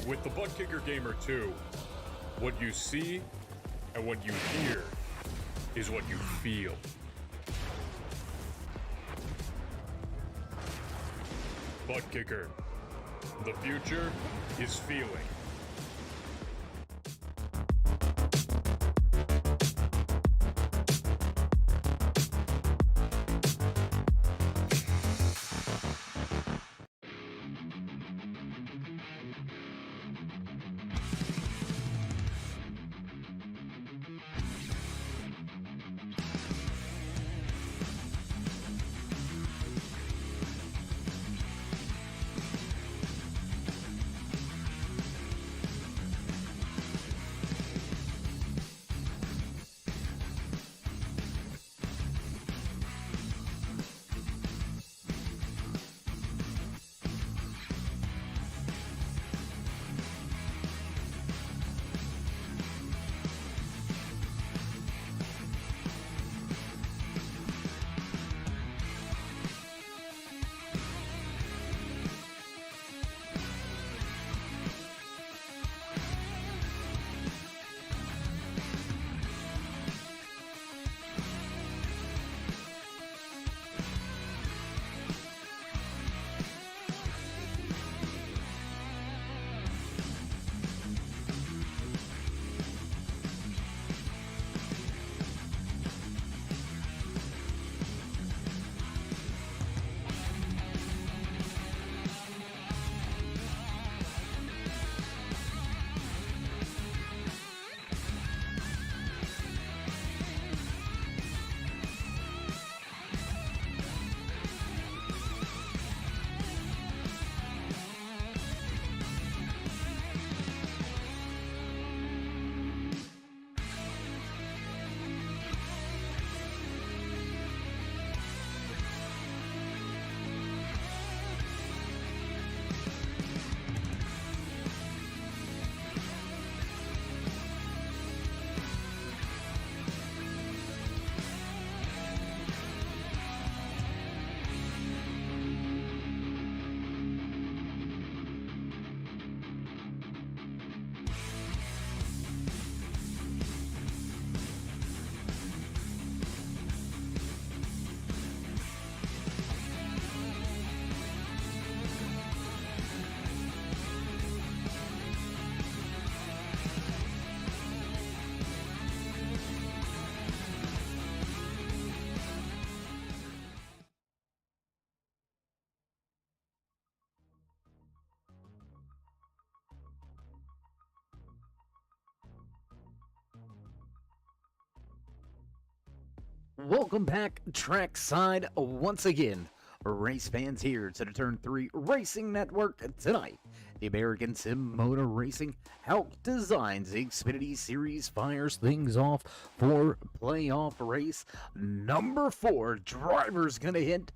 With the Butt Kicker Gamer 2, what you see and what you hear is what you feel. Butt Kicker. The future is feeling. Welcome back, trackside, once again. Race fans here to the Turn 3 Racing Network tonight. The American Sim Motor Racing Hauck Designs Xfinitty Series fires things off for playoff race number 4. Drivers gonna hit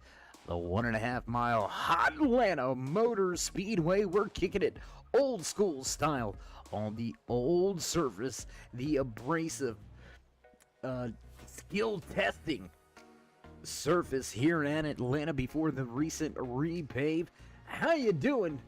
the 1.5 mile Atlanta Motor Speedway. We're kicking it old school style on the old surface, the abrasive, skill testing surface here in Atlanta before the recent repave. How you doing?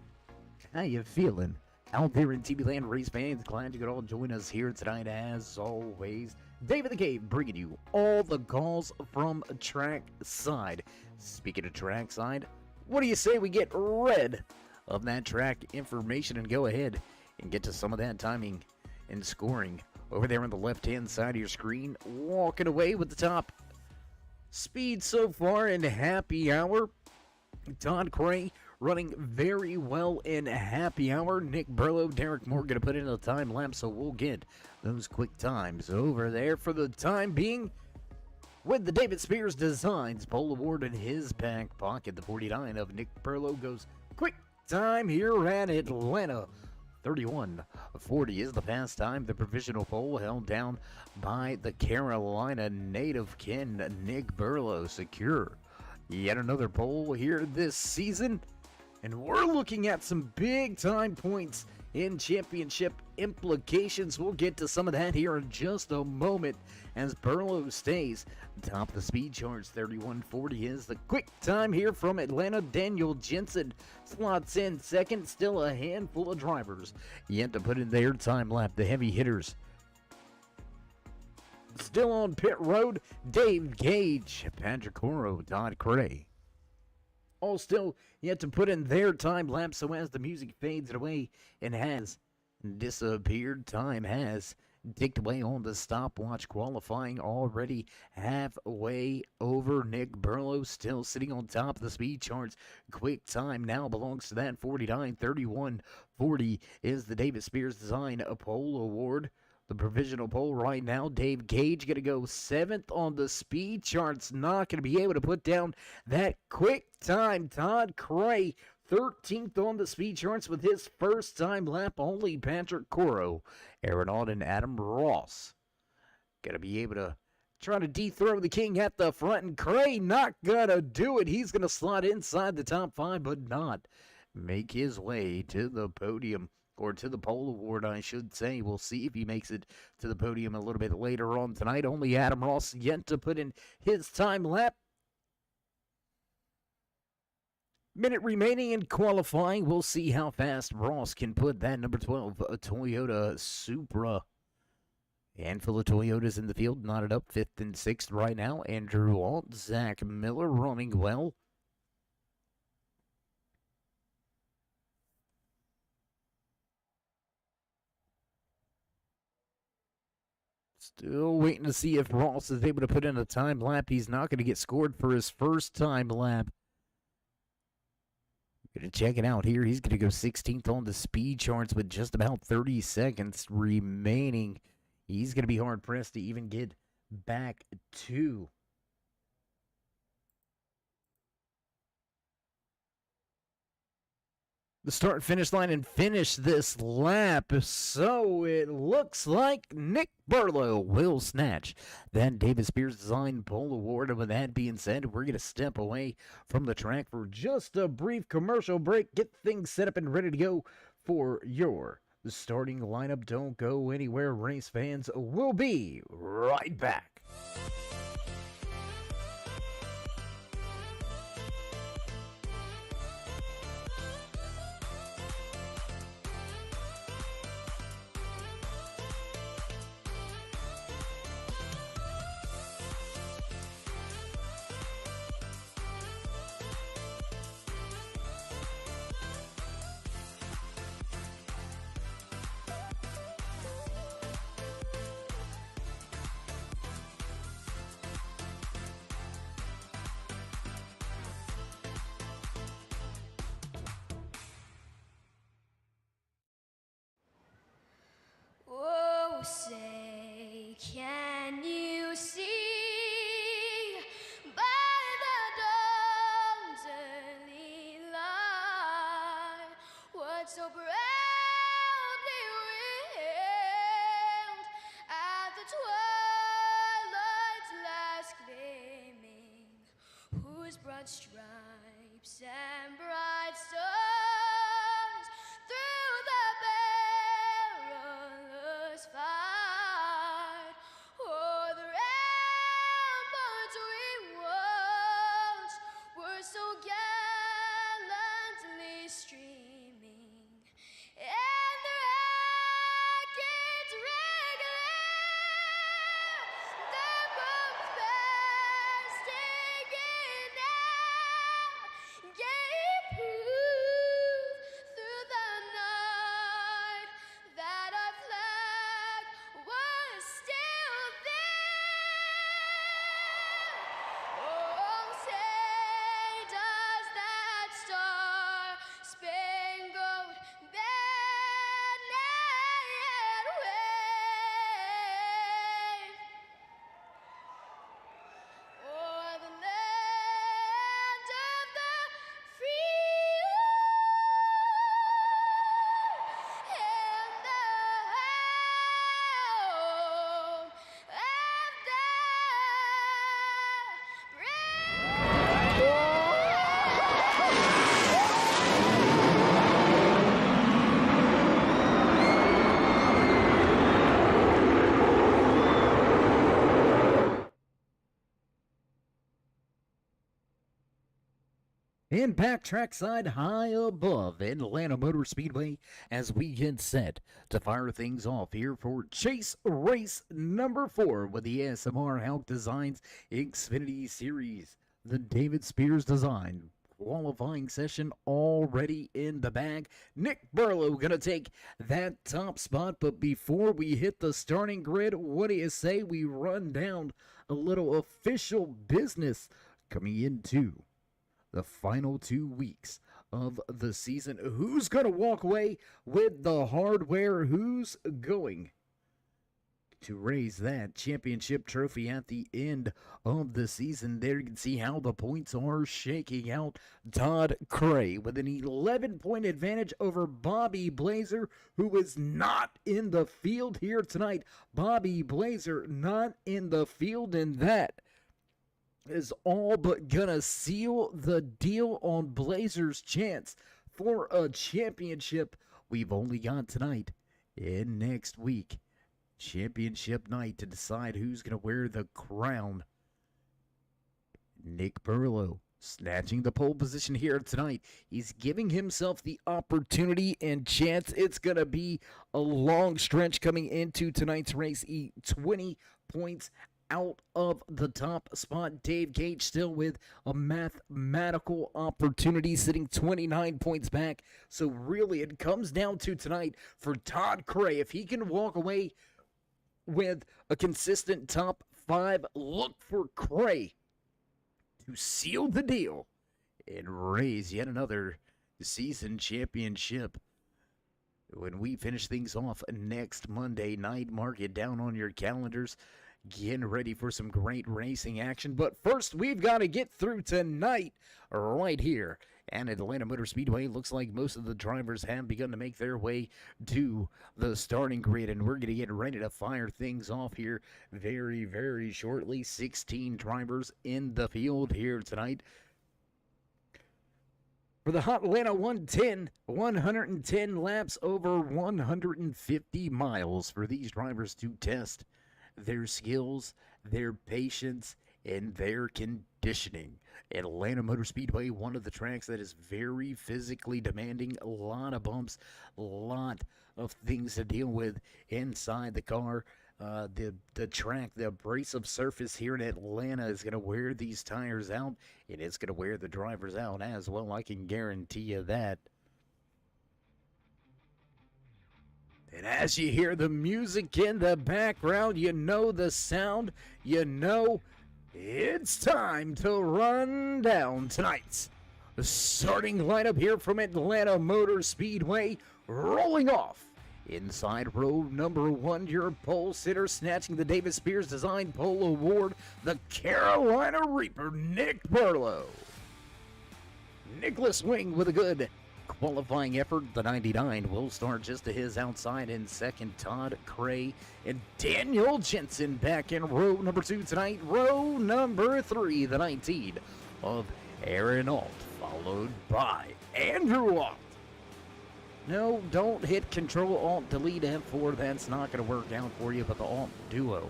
How you feeling? Out there in TV Land, race fans, glad you could all join us here tonight as always. David the Cave bringing you all the calls from trackside. Speaking of trackside, what do you say we get rid of that track information and go ahead and get to some of that timing and scoring over there on the left-hand side of your screen? Walking away with the top speed so far in happy hour. Todd Cray running very well in happy hour. Nick Burlow, Derek Moore going to put in a time lapse, so we'll get those quick times over there for the time being. With the David Spears Designs pole award in his back pocket, the 49 of Nick Burlow goes quick time here at Atlanta. 31:40 is the pass time. The provisional pole held down by the Carolina native Ken Nick Burlow. Secure yet another pole here this season. And we're looking at some big time points in championship implications. We'll get to some of that here in just a moment as Burlow stays top of the speed charts. 31:40 is the quick time here from Atlanta. Daniel Jensen slots in second. Still a handful of drivers yet to put in their time lap. The heavy hitters still on pit road. Dave Gage, Patrick Coro, Todd Cray, all still yet to put in their time lapse. So as the music fades away and has disappeared, time has ticked away on the stopwatch. Qualifying already halfway over. Nick Burlow still sitting on top of the speed charts. Quick time now belongs to that 49:31:40 is the David Spears Design Pole Award. The provisional pole right now, Dave Gage going to go 7th on the speed charts. Not going to be able to put down that quick time. Todd Cray, 13th on the speed charts with his first time lap. Only Patrick Coro, Aaron Auden, and Adam Ross going to be able to try to dethrone the king at the front. And Cray not going to do it. He's going to slot inside the top 5, but not make his way to the podium. Or to the pole award, I should say. We'll see if he makes it to the podium a little bit later on tonight. Only Adam Ross yet to put in his time lap. Minute remaining in qualifying. We'll see how fast Ross can put that number 12 Toyota Supra. Handful of Toyotas in the field, knotted up 5th and 6th right now. Andrew Alt, Zach Miller running well. Still waiting to see if Ross is able to put in a time lap. He's not going to get scored for his first time lap. Going to check it out here. He's going to go 16th on the speed charts with just about 30 seconds remaining. He's going to be hard-pressed to even get back to the start and finish line and finish this lap. So it looks like Nick Burlow will snatch that David Spears Design Pole Award. And with that being said, we're going to step away from the track for just a brief commercial break. Get things set up and ready to go for your starting lineup. Don't go anywhere, race fans. We'll be right back. Oh, say, can you see by the dawn's early light what so proudly wailed at the twilight's last gleaming, whose broad stripes and bright stars through the perilous fight o'er the ramparts we watched were so gallantly streaming, and the rackets regular, the boats bursting in air, gave proof Impact trackside high above Atlanta Motor Speedway as we get set to fire things off here for Chase Race number 4 with the ASMR Hauck Designs Xfinity Series. The David Spears design qualifying session already in the bag. Nick Burlow gonna take that top spot, but before we hit the starting grid, what do you say we run down a little official business coming into the final 2 weeks of the season? Who's going to walk away with the hardware? Who's going to raise that championship trophy at the end of the season? There you can see how the points are shaking out. Todd Cray with an 11-point advantage over Bobby Blazer, who is not in the field here tonight. Bobby Blazer not in the field, and that is all but gonna seal the deal on Blazers' chance for a championship. We've only got tonight and next week, championship night, to decide who's gonna wear the crown. Nick Burlow snatching the pole position here tonight. He's giving himself the opportunity and chance. It's gonna be a long stretch coming into tonight's race. 20 points out of the top spot. Dave Gage still with a mathematical opportunity, sitting 29 points back. So really it comes down to tonight for Todd Cray. If he can walk away with a consistent top 5, look for Cray to seal the deal and raise yet another season championship. When we finish things off next Monday night, mark it down on your calendars. Getting ready for some great racing action. But first, we've got to get through tonight right here at Atlanta Motor Speedway. Looks like most of the drivers have begun to make their way to the starting grid, and we're going to get ready to fire things off here very, very shortly. 16 drivers in the field here tonight for the Hot Atlanta 110, 110 laps over 150 miles for these drivers to test their skills, their patience, and their conditioning. Atlanta Motor Speedway, one of the tracks that is very physically demanding, a lot of bumps, a lot of things to deal with inside the car. The track, the abrasive surface here in Atlanta is going to wear these tires out, and it's going to wear the drivers out as well. I can guarantee you that. And as you hear the music in the background, you know the sound, you know it's time to run down tonight's starting lineup here from Atlanta Motor Speedway. Rolling off inside row number 1, your pole sitter, snatching the David Spears Design Pole Award, the Carolina Reaper, Nick Burlow. Nicholas Wing with a good qualifying effort. The 99 will start just to his outside. In second, Todd Cray and Daniel Jensen back in row number 2 tonight. Row number 3, the 19 of Aaron Alt, followed by Andrew Alt. No, don't hit Control Alt Delete F4. That's not going to work out for you, but the Alt duo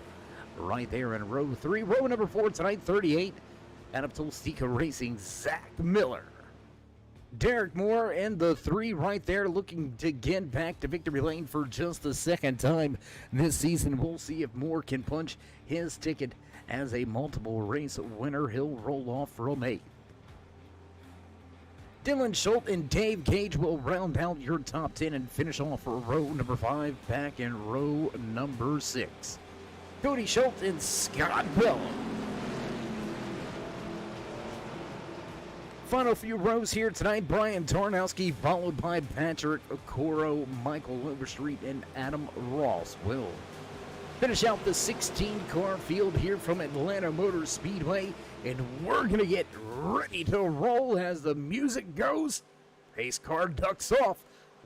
right there in row 3. Row number 4 tonight, 38 out of Tolsteca Racing, Zach Miller. Derek Moore and the 3 right there, looking to get back to victory lane for just the second time this season. We'll see if Moore can punch his ticket as a multiple race winner. He'll roll off from 8. Dylan Schultz and Dave Gage will round out your top 10 and finish off for row number 5 back in row number 6. Cody Schultz and Scott Bell. Final few rows here tonight, Brian Tarnowski, followed by Patrick Okoro, Michael Overstreet, and Adam Ross will finish out the 16-car field here from Atlanta Motor Speedway, and we're going to get ready to roll as the music goes. Pace car ducks off.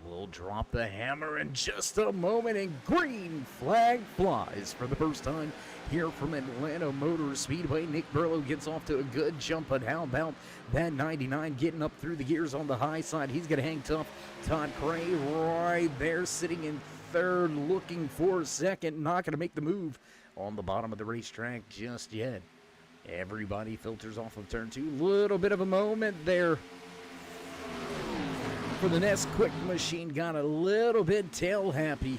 We'll drop the hammer in just a moment, and green flag flies for the first time here from Atlanta Motor Speedway. Nick Burlow gets off to a good jump, but how about that 99 getting up through the gears on the high side? He's going to hang tough. Todd Cray right there sitting in third, looking for second, not going to make the move on the bottom of the racetrack just yet. Everybody filters off of turn 2. Little bit of a moment there for the next quick machine. Got a little bit tail happy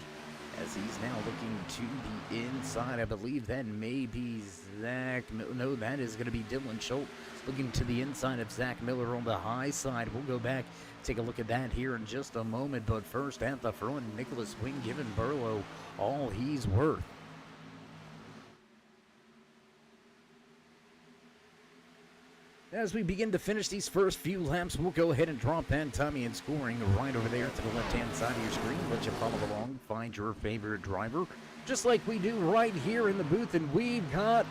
as he's now looking to the inside. I believe that may be Zach. No, that is going to be Dylan Schultz looking to the inside of Zach Miller on the high side. We'll go back, take a look at that here in just a moment. But first at the front, Nicholas Wing giving Burlow all he's worth. As we begin to finish these first few laps, we'll go ahead and drop that timing and scoring right over there to the left-hand side of your screen. Let you follow along, find your favorite driver, just like we do right here in the booth. And we've got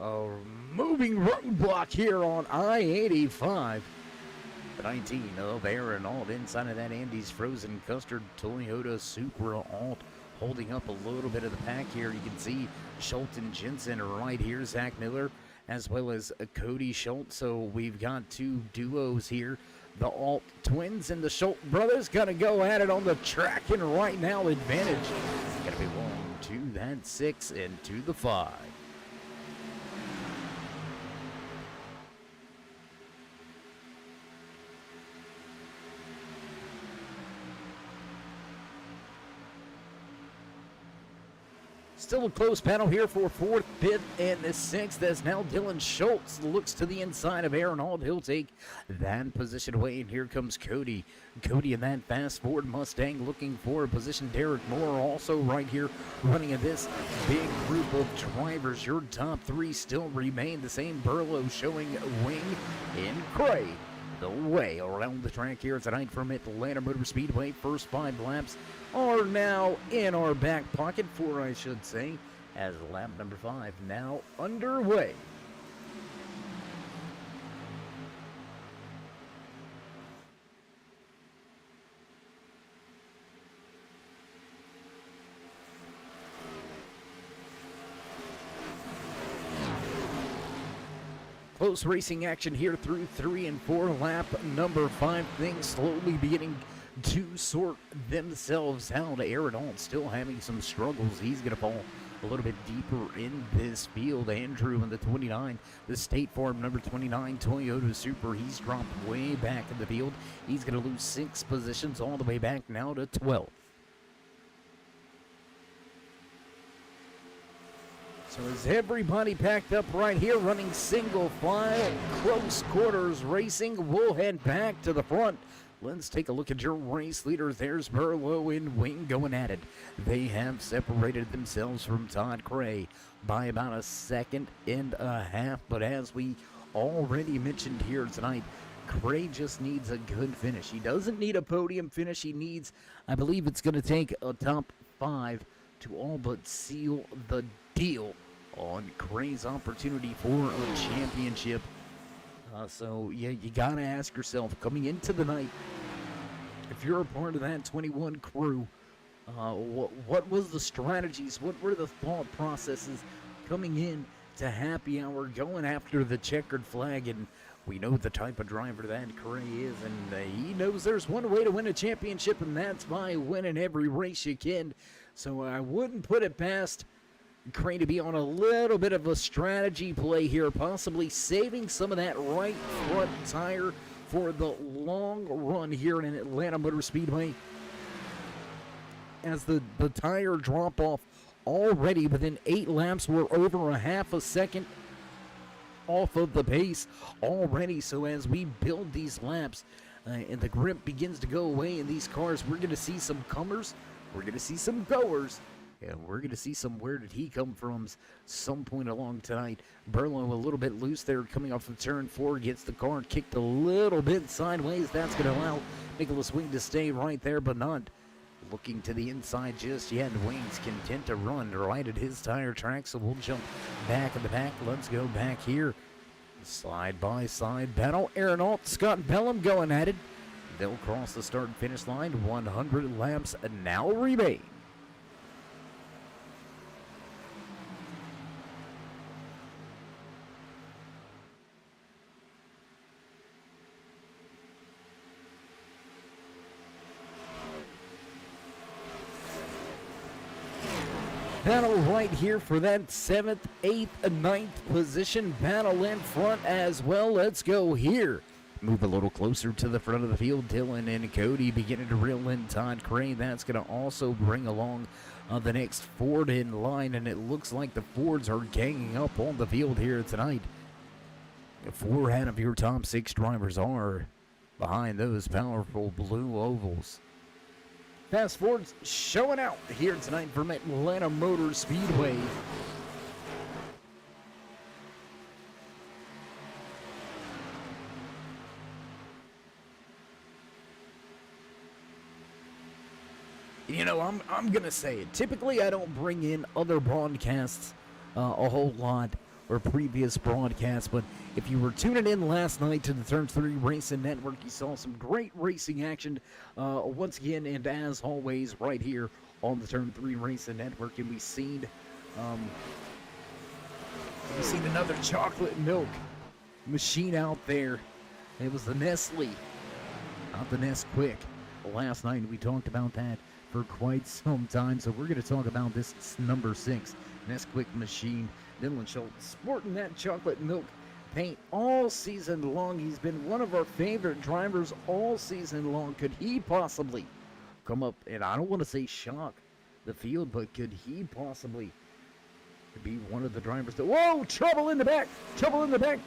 a moving roadblock here on I-85. The 19 of Aaron Alt inside of that Andy's Frozen Custard Toyota Supra Alt, holding up a little bit of the pack here. You can see Schultz and Jensen right here, Zach Miller, as well as Cody Schultz. So we've got two duos here. The Alt twins and the Schultz brothers gonna go at it on the track, and right now advantage gonna belong to that 6 and to the 5. Still a close battle here for 4th, 5th, and the 6th as now Dylan Schultz looks to the inside of Aaron Alt. He'll take that position away, and here comes Cody. Cody in that fast Ford Mustang looking for a position. Derek Moore also right here running in this big group of drivers. Your top 3 still remain the same. Burlow showing Wing and Cray the way around the track here tonight from Atlanta Motor Speedway. First 5 laps are now in our back pocket, 4 I should say, as lap number 5 now underway. Close racing action here through 3 and 4. Lap number 5. Things slowly beginning to sort themselves out. Aaron Alt still having some struggles. He's going to fall a little bit deeper in this field. Andrew in the 29, the State Farm number 29 Toyota Supra. He's dropped way back in the field. He's going to lose 6 positions all the way back now to 12. So is everybody packed up right here, running single file, close quarters racing? We'll head back to the front. Let's take a look at your race leaders. There's Burlow and Wing going at it. They have separated themselves from Todd Cray by about a 1.5 seconds. But as we already mentioned here tonight, Cray just needs a good finish. He doesn't need a podium finish. He needs, I believe it's going to take a top 5 to all but seal the deal on Cray's opportunity for a championship. So yeah, you gotta ask yourself coming into the night, if you're a part of that 21 crew, what was the strategies? What were the thought processes coming in to happy hour, going after the checkered flag? And we know the type of driver that Cray is, and he knows there's one way to win a championship, and that's by winning every race you can. So I wouldn't put it past Cray to be on a little bit of a strategy play here, possibly saving some of that right front tire for the long run here in Atlanta Motor Speedway. As the tire drop off already within 8 laps, we're over 0.5 seconds off of the pace already. So as we build these laps and the grip begins to go away in these cars, we're going to see some comers, we're going to see some goers, and we're going to see some where did he come from some point along tonight. Burlow a little bit loose there coming off of turn 4, gets the car kicked a little bit sideways. That's going to allow Nicholas Wing to stay right there, but not looking to the inside just yet. Wing's content to run right at his tire track, so we'll jump back in the back. Let's go back here. Side by side battle. Aaron Alt, Scott Bellum going at it. They'll cross the start and finish line. 100 laps now remain. Battle right here for that 7th, 8th, and 9th position. Battle in front as well. Let's go here Move a little closer to the front of the field. Dylan and Cody beginning to reel in Todd Cray. That's going to also bring along the next Ford in line, and it looks like the Fords are ganging up on the field here tonight. 4 out of your top 6 drivers are behind those powerful blue ovals. Fast Fords showing out here tonight from Atlanta Motor Speedway. You know, I'm gonna say it. Typically, I don't bring in other broadcasts a whole lot, or previous broadcasts, but if you were tuning in last night to the Turn 3 Racing Network, you saw some great racing action once again, and as always, right here on the Turn 3 Racing Network, and we've seen another chocolate milk machine out there. It was the Nestle, not the Nesquik. Last night we talked about that for quite some time, so we're going to talk about this number 6 Nesquik machine. Dylan Schultz sporting that chocolate milk paint all season long. He's been one of our favorite drivers all season long. Could he possibly come up, and I don't want to say shock the field, but could he possibly be one of the drivers that, whoa, trouble in the back,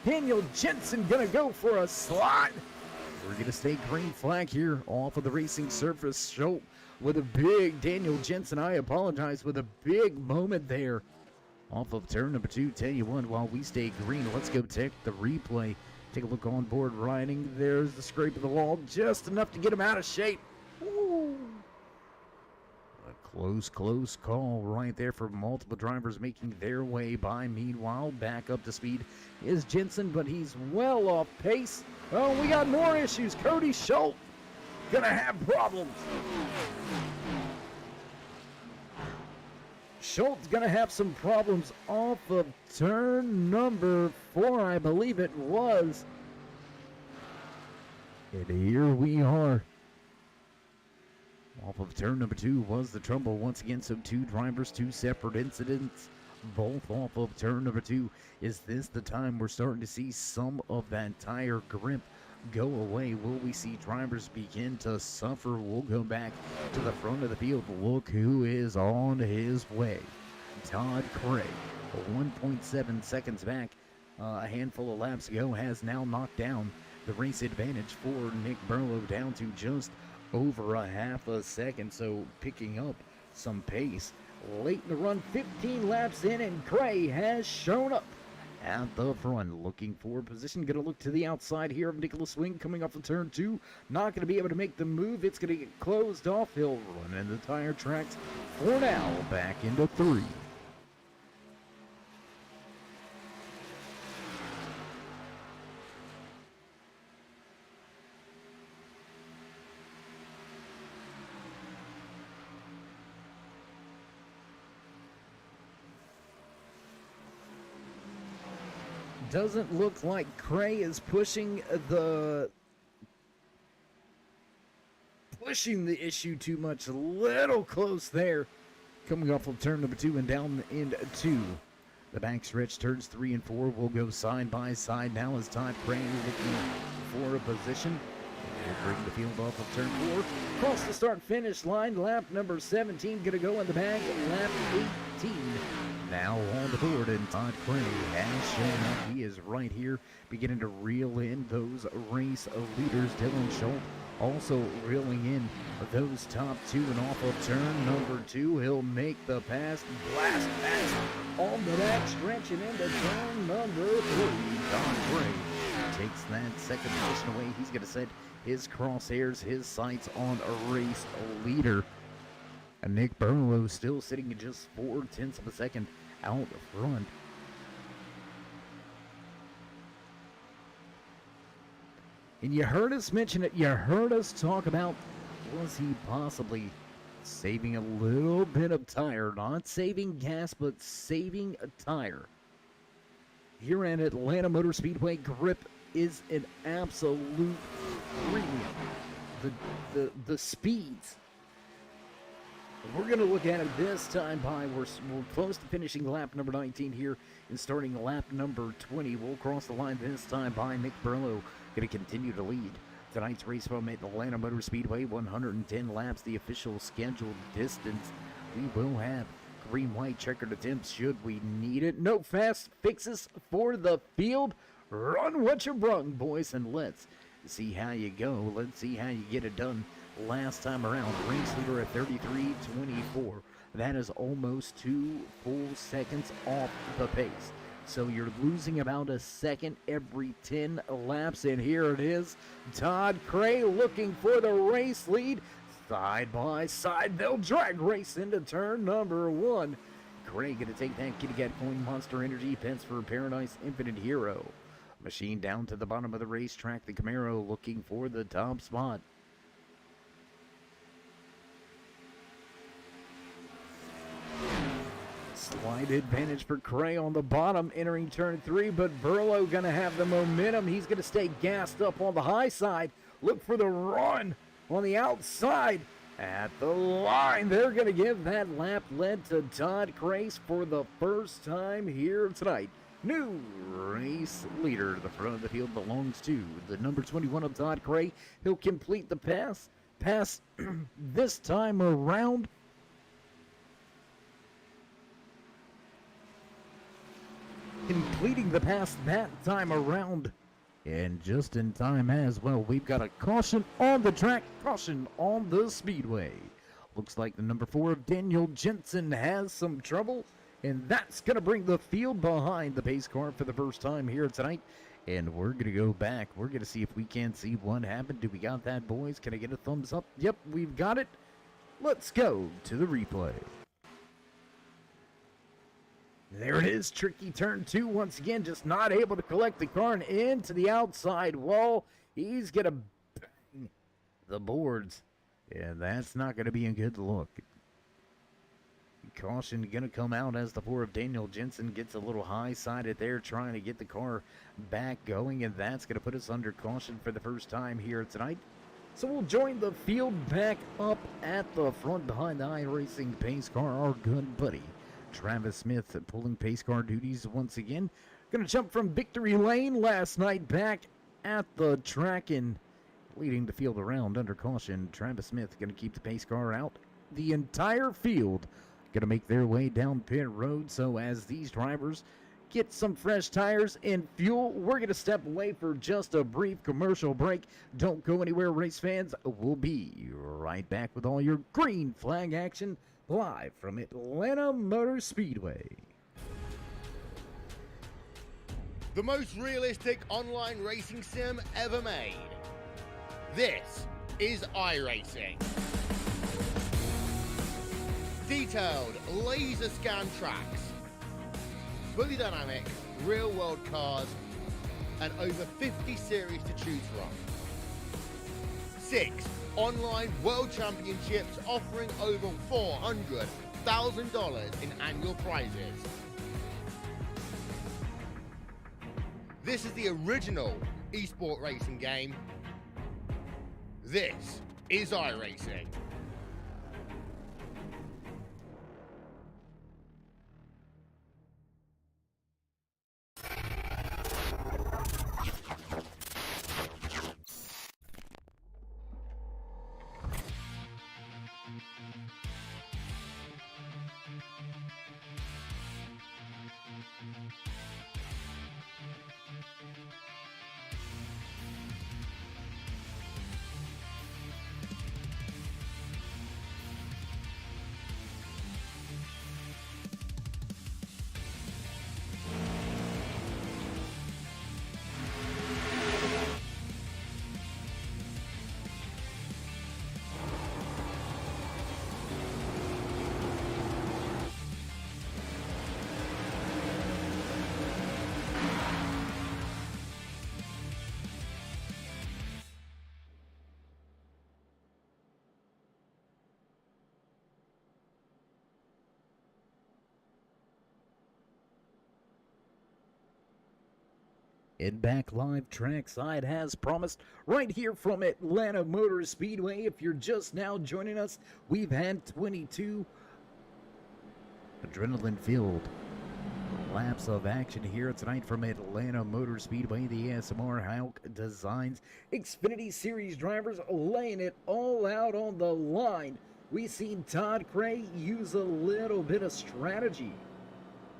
Daniel Jensen gonna go for a slide. We're gonna stay green flag here off of the racing surface. Schultz with a big, Daniel Jensen, I apologize, with a big moment there off of turn number 2. Tell you what, while we stay green, let's go take the replay. Take a look on board riding. There's the scrape of the wall, just enough to get him out of shape. Ooh. A close call right there for multiple drivers making their way by. Meanwhile, back up to speed is Jensen, but he's well off pace. Oh, we got more issues. Cody Schultz gonna have problems. Schultz gonna have some problems off of turn number 4, I believe it was. And here we are. Off of turn number 2 was the trouble once again. So 2 drivers, 2 separate incidents, both off of turn number 2. Is this the time we're starting to see some of that tire grip go away? Will we see drivers begin to suffer? We'll go back to the front of the field. Look who is on his way. Todd Cray, 1.7 seconds back, a handful of laps ago, has now knocked down the race advantage for Nick Burlow down to just over a half a second. So picking up some pace late in the run, 15 laps in, and Cray has shown up at the front, looking for position. Going to look to the outside here of Nicholas Swing coming off of turn 2. Not going to be able to make the move. It's going to get closed off. He'll run in the tire tracks for now. Back into 3. Doesn't look like Cray is pushing the issue too much. A little close there. Coming off of turn number 2 and down into 2. The backstretch turns 3 and 4 will go side by side now as Todd Cray looking for a position. We'll bring the field off of turn 4. Across the start-finish line, lap number 17 going to go in the bag. Lap 18. Now on the board, and Todd Cray has shown up. He is right here, beginning to reel in those race leaders. Dylan Schultz also reeling in those top 2, and off of turn number 2, he'll make the pass, blast past on the back stretch, and into turn number 3. Todd Cray takes that second position away. He's going to set his crosshairs, his sights on a race leader. And Nick Burlow still sitting at just 0.4 of a second out front. And you heard us mention it. You heard us talk about, was he possibly saving a little bit of tire? Not saving gas, but saving a tire. Here at Atlanta Motor Speedway, grip is an absolute premium. The speeds We're going to look at it this time by, we're close to finishing lap number 19 here and starting lap number 20. We'll cross the line this time by Nick Burlow, going to continue to lead tonight's race from Atlanta Motor Speedway, 110 laps, the official scheduled distance. We will have green-white checkered attempts should we need it. No fast fixes for the field. Run what you brung, boys, and let's see how you go. Let's see how you get it done. Last time around, race leader at 33.24. That is almost 2 full seconds off the pace. So you're losing about a second every 10 laps, and here it is. Todd Cray looking for the race lead. Side by side, they'll drag race into turn number 1. Cray gonna take that kitty cat coin. Monster Energy pens for Paradise Infinite Hero. Machine down to the bottom of the racetrack. The Camaro looking for the top spot. Slight advantage for Cray on the bottom entering turn 3, but Burlow going to have the momentum. He's going to stay gassed up on the high side. Look for the run on the outside. At the line, they're going to give that lap lead to Todd Cray for the first time here tonight. New race leader. The front of the field belongs to the number 21 of Todd Cray. He'll complete the pass this time around. Completing the pass that time around, and just in time as well. We've got a caution on the track, caution on the speedway. Looks like the number 4 of Daniel Jensen has some trouble, and that's going to bring the field behind the pace car for the first time here tonight. And we're going to go back. We're going to see if we can see what happened. Do we got that, boys? Can I get a thumbs up? Yep, we've got it. Let's go to the replay. There it is, tricky turn 2 once again, just not able to collect the car and into the outside wall. He's going to bang the boards, and that's not going to be a good look. Caution going to come out as the 4 of Daniel Jensen gets a little high-sided there, trying to get the car back going, and that's going to put us under caution for the first time here tonight. So we'll join the field back up at the front behind the iRacing pace car, our good buddy Travis Smith pulling pace car duties once again. Gonna jump from victory lane last night back at the track and leading the field around under caution. Travis Smith gonna keep the pace car out. The entire field gonna make their way down pit road. So as these drivers get some fresh tires and fuel, we're gonna step away for just a brief commercial break. Don't go anywhere, race fans. We'll be right back with all your green flag action live from Atlanta Motor Speedway. The most realistic online racing sim ever made. This is iRacing. Detailed laser scan tracks, fully dynamic real world cars, and over 50 series to choose from. 6 online world championships offering over $400,000 in annual prizes. This is the original esport racing game. This is iRacing. and back live trackside as promised, right here from Atlanta Motor Speedway. If you're just now joining us, we've had 22 adrenaline-filled laps of action here tonight from Atlanta Motor Speedway. The ASMR Hauck Designs Xfinity Series drivers laying it all out on the line. We seen Todd Cray use a little bit of strategy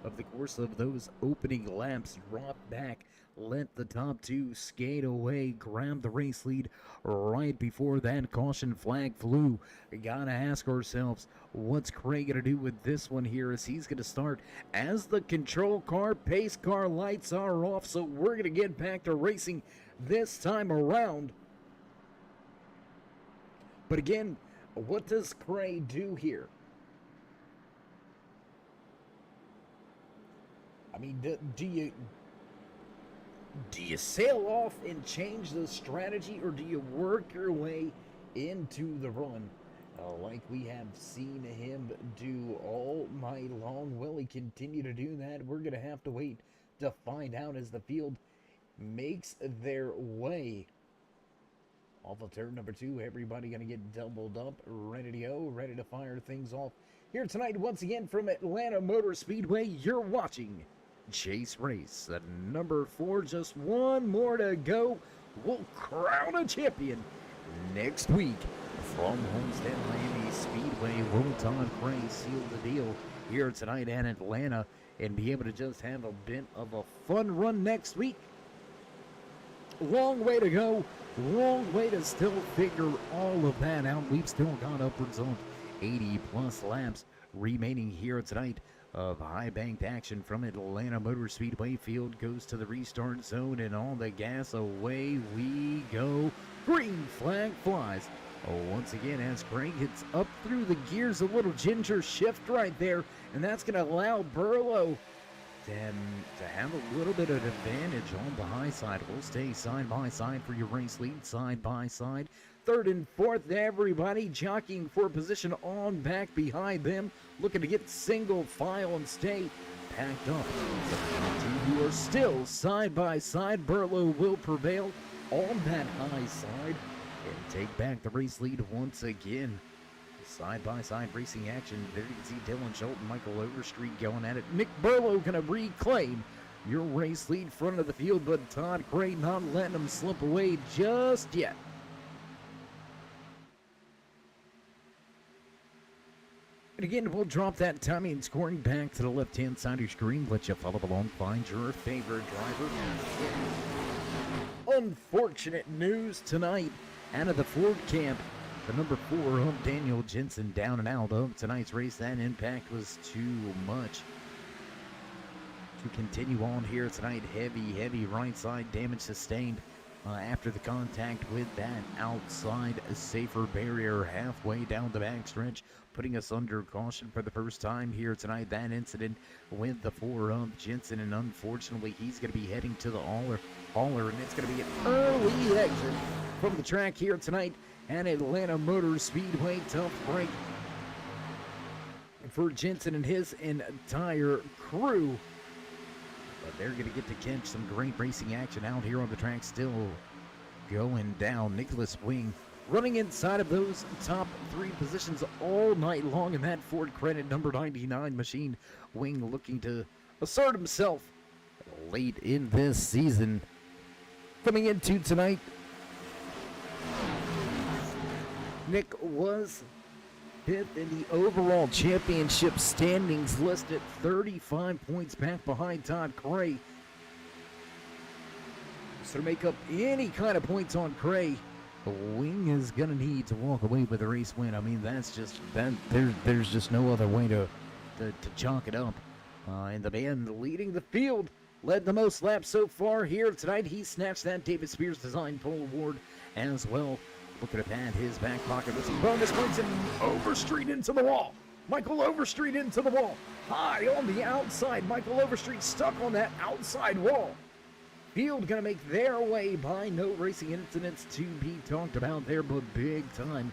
of the course of those opening laps. Drop back, let the top two skate away, grab the race lead right before that caution flag flew. We gotta ask ourselves, what's Cray gonna do with this one here, as he's gonna start as the control car. Pace car lights are off, so we're gonna get back to racing this time around. But again, what does Cray do here? I mean, do you sail off and change the strategy, or do you work your way into the run like we have seen him do all night long? Will he continue to do that? We're going to have to wait to find out as the field makes their way off of turn number 2. Everybody going to get doubled up, ready to go, ready to fire things off here tonight. Once again from Atlanta Motor Speedway, you're watching Chase Race at number 4. Just one more to go. We'll crown a champion next week from Homestead Miami Speedway. Will Todd Cray seal the deal here tonight in Atlanta and be able to just have a bit of a fun run next week? Long way to go. Long way to still figure all of that out. We've still got upwards of 80 plus laps remaining here tonight of high banked action from Atlanta Motor Speedway. Field goes to the restart zone, and on the gas, away we go. Green flag flies once again as Craig hits up through the gears. A little ginger shift right there, and that's going to allow Burlow to have a little bit of advantage on the high side. We'll stay side by side for your race lead, side by side. Third and fourth, everybody jockeying for position on back behind them, looking to get single file and stay packed up. The two are still side by side. Burlow will prevail on that high side and take back the race lead once again. Side-by-side racing action. There you can see Dylan Schultz and Michael Overstreet going at it. Nick Burlow going to reclaim your race lead front of the field, but Todd Cray not letting him slip away just yet. And again, we'll drop that timing and scoring back to the left-hand side of your screen. Let you follow along, find your favorite driver. Unfortunate news tonight out of the Ford camp. The number 4 of Daniel Jensen down and out of tonight's race. That impact was too much to continue on here tonight. Heavy right side damage sustained after the contact with that outside safer barrier halfway down the backstretch, putting us under caution for the first time here tonight. That incident with the 4 of Jensen, and unfortunately he's going to be heading to the hauler, and it's going to be an early exit from the track here tonight at Atlanta Motor Speedway. Tough break for Jensen and his entire crew, but they're going to get to catch some great racing action out here on the track. Still going down. Nicholas Wing running inside of those top 3 positions all night long in that Ford Credit number 99 machine. Wing looking to assert himself late in this season. Coming into tonight, Nick was 5th in the overall championship standings, listed 35 points back behind Todd Cray. So to make up any kind of points on Cray, Wing is going to need to walk away with a race win. I mean, that's just, there's just no other way to chalk it up. And the man leading the field, led the most laps so far here tonight. He snatched that David Spears Design Pole Award as well. Looking to pad his back pocket with some bonus points, and Overstreet into the wall. Michael Overstreet into the wall. High on the outside. Michael Overstreet stuck on that outside wall. Field going to make their way by. No racing incidents to be talked about there, but big time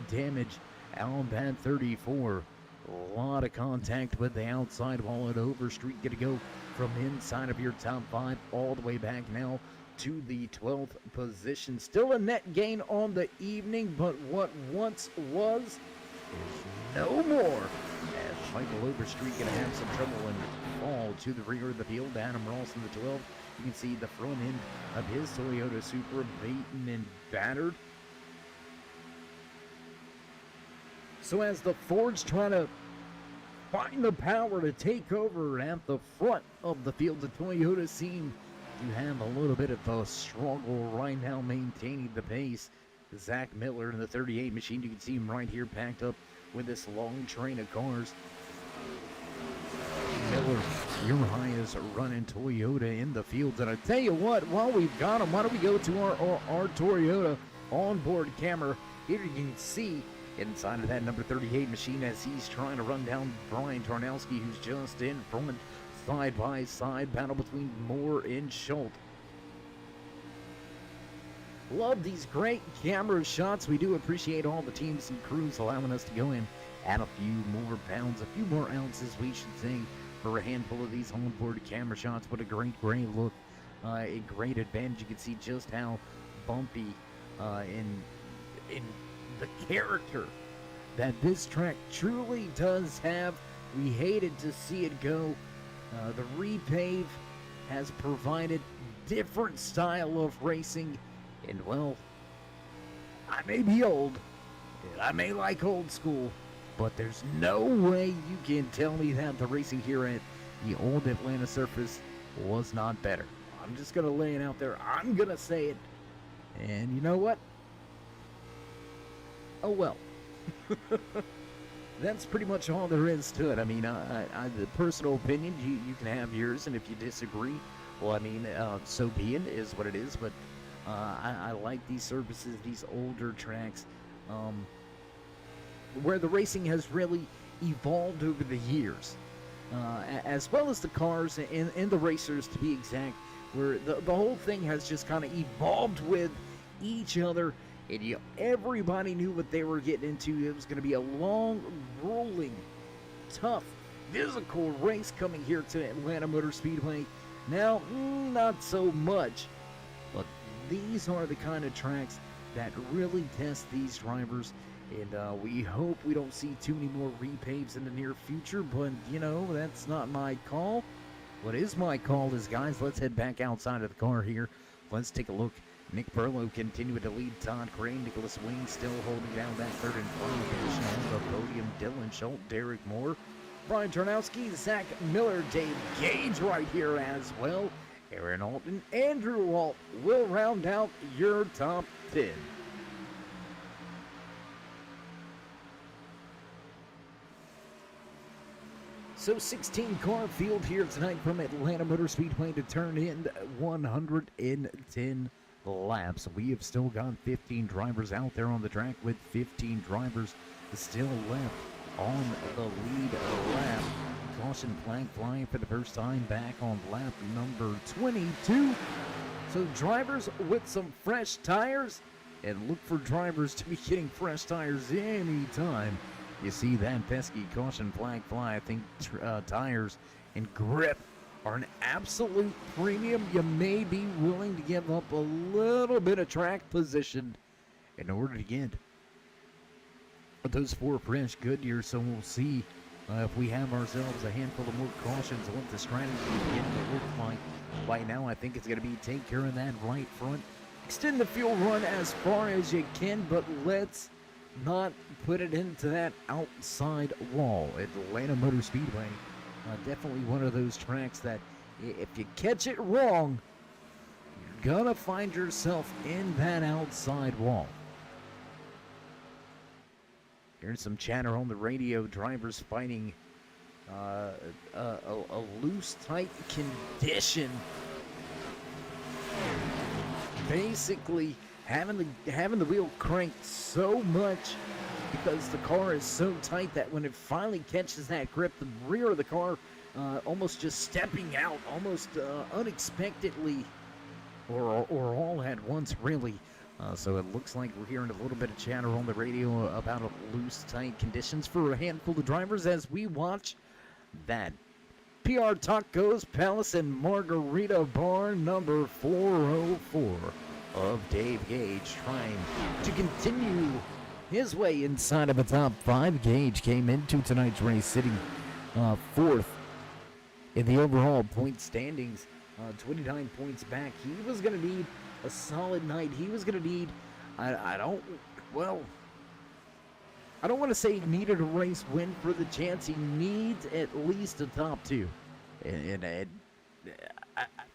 damage on that 34. A lot of contact with the outside wall, and Overstreet going to go from inside of your top 5 all the way back now to the 12th position. Still a net gain on the evening, but what once was is no more. As Michael Overstreet going to have some trouble and fall to the rear of the field. Adam Ross in the 12th. You can see the front end of his Toyota Supra beaten and battered. So as the Fords try to find the power to take over at the front of the field, the Toyota seem to have a little bit of a struggle right now maintaining the pace. Zach Miller in the 38 machine, you can see him right here packed up with this long train of cars. Miller, your highest running Toyota in the field. And I tell you what, while we've got him, why don't we go to our Toyota onboard camera. Here you can see inside of that number 38 machine as he's trying to run down Brian Tarnowski, who's just in front. Side by side battle between Moore and Schultz. Love these great camera shots. We do appreciate all the teams and crews allowing us to go in, add a few more pounds, a few more ounces, we should say, for a handful of these onboard camera shots. What a great look, a great advantage. You can see just how bumpy in the character that this track truly does have. We hated to see it go. The repave has provided different style of racing, and well, I may be old, and I may like old school, but there's no way you can tell me that the racing here at the old Atlanta surface was not better. I'm just gonna lay it out there. I'm gonna say it, and you know what? Oh well. That's pretty much all there is to it. I mean, the personal opinion, you can have yours, and if you disagree, well, I mean, so be it, is what it is. But I like these surfaces, these older tracks, where the racing has really evolved over the years, as well as the cars and the racers, to be exact, where the whole thing has just kind of evolved with each other. And everybody knew what they were getting into. It was going to be a long, grueling, tough, physical race coming here to Atlanta Motor Speedway. Now, not so much. But these are the kind of tracks that really test these drivers. And we hope we don't see too many more repaves in the near future. But, you know, that's not my call. What is my call is, guys, let's head back outside of the car here. Let's take a look. Nick Burlow continuing to lead Todd Crane. Nicholas Wayne still holding down that third and final position on the podium. Dylan Schultz, Derek Moore, Brian Tarnowski, Zach Miller, Dave Gage right here as well. Aaron Alton, Andrew Alt will round out your top 10. So 16 car field here tonight from Atlanta Motor Speedway to turn in 110 laps. We have still got 15 drivers out there on the track, with 15 drivers still left on the lead lap. Caution flag flying for the first time back on lap number 22. So drivers with some fresh tires, and look for drivers to be getting fresh tires anytime you see that pesky caution flag fly. I think tires and grip are an absolute premium. You may be willing to give up a little bit of track position in order to get those 4 fresh Goodyear. So we'll see if we have ourselves a handful of more cautions, what the strategy is beginning to look like. Right now, I think it's going to be take care of that right front, extend the fuel run as far as you can, but let's not put it into that outside wall. Atlanta Motor Speedway, definitely one of those tracks that if you catch it wrong, you're gonna find yourself in that outside wall. Here's some chatter on the radio. Drivers fighting a loose, tight condition. Basically, having the wheel cranked so much because the car is so tight that when it finally catches that grip, the rear of the car almost just stepping out, almost unexpectedly, or all at once, really. So it looks like we're hearing a little bit of chatter on the radio about loose, tight conditions for a handful of drivers as we watch that PR Tacos Palace and Margarita Bar number 404 of Dave Gage, trying to continue his way inside of the top 5. Gage came into tonight's race sitting fourth in the overall point standings, 29 points back. He was going to need a solid night. He was going to need, I don't want to say he needed a race win for the chance. He needs at least a top 2. And I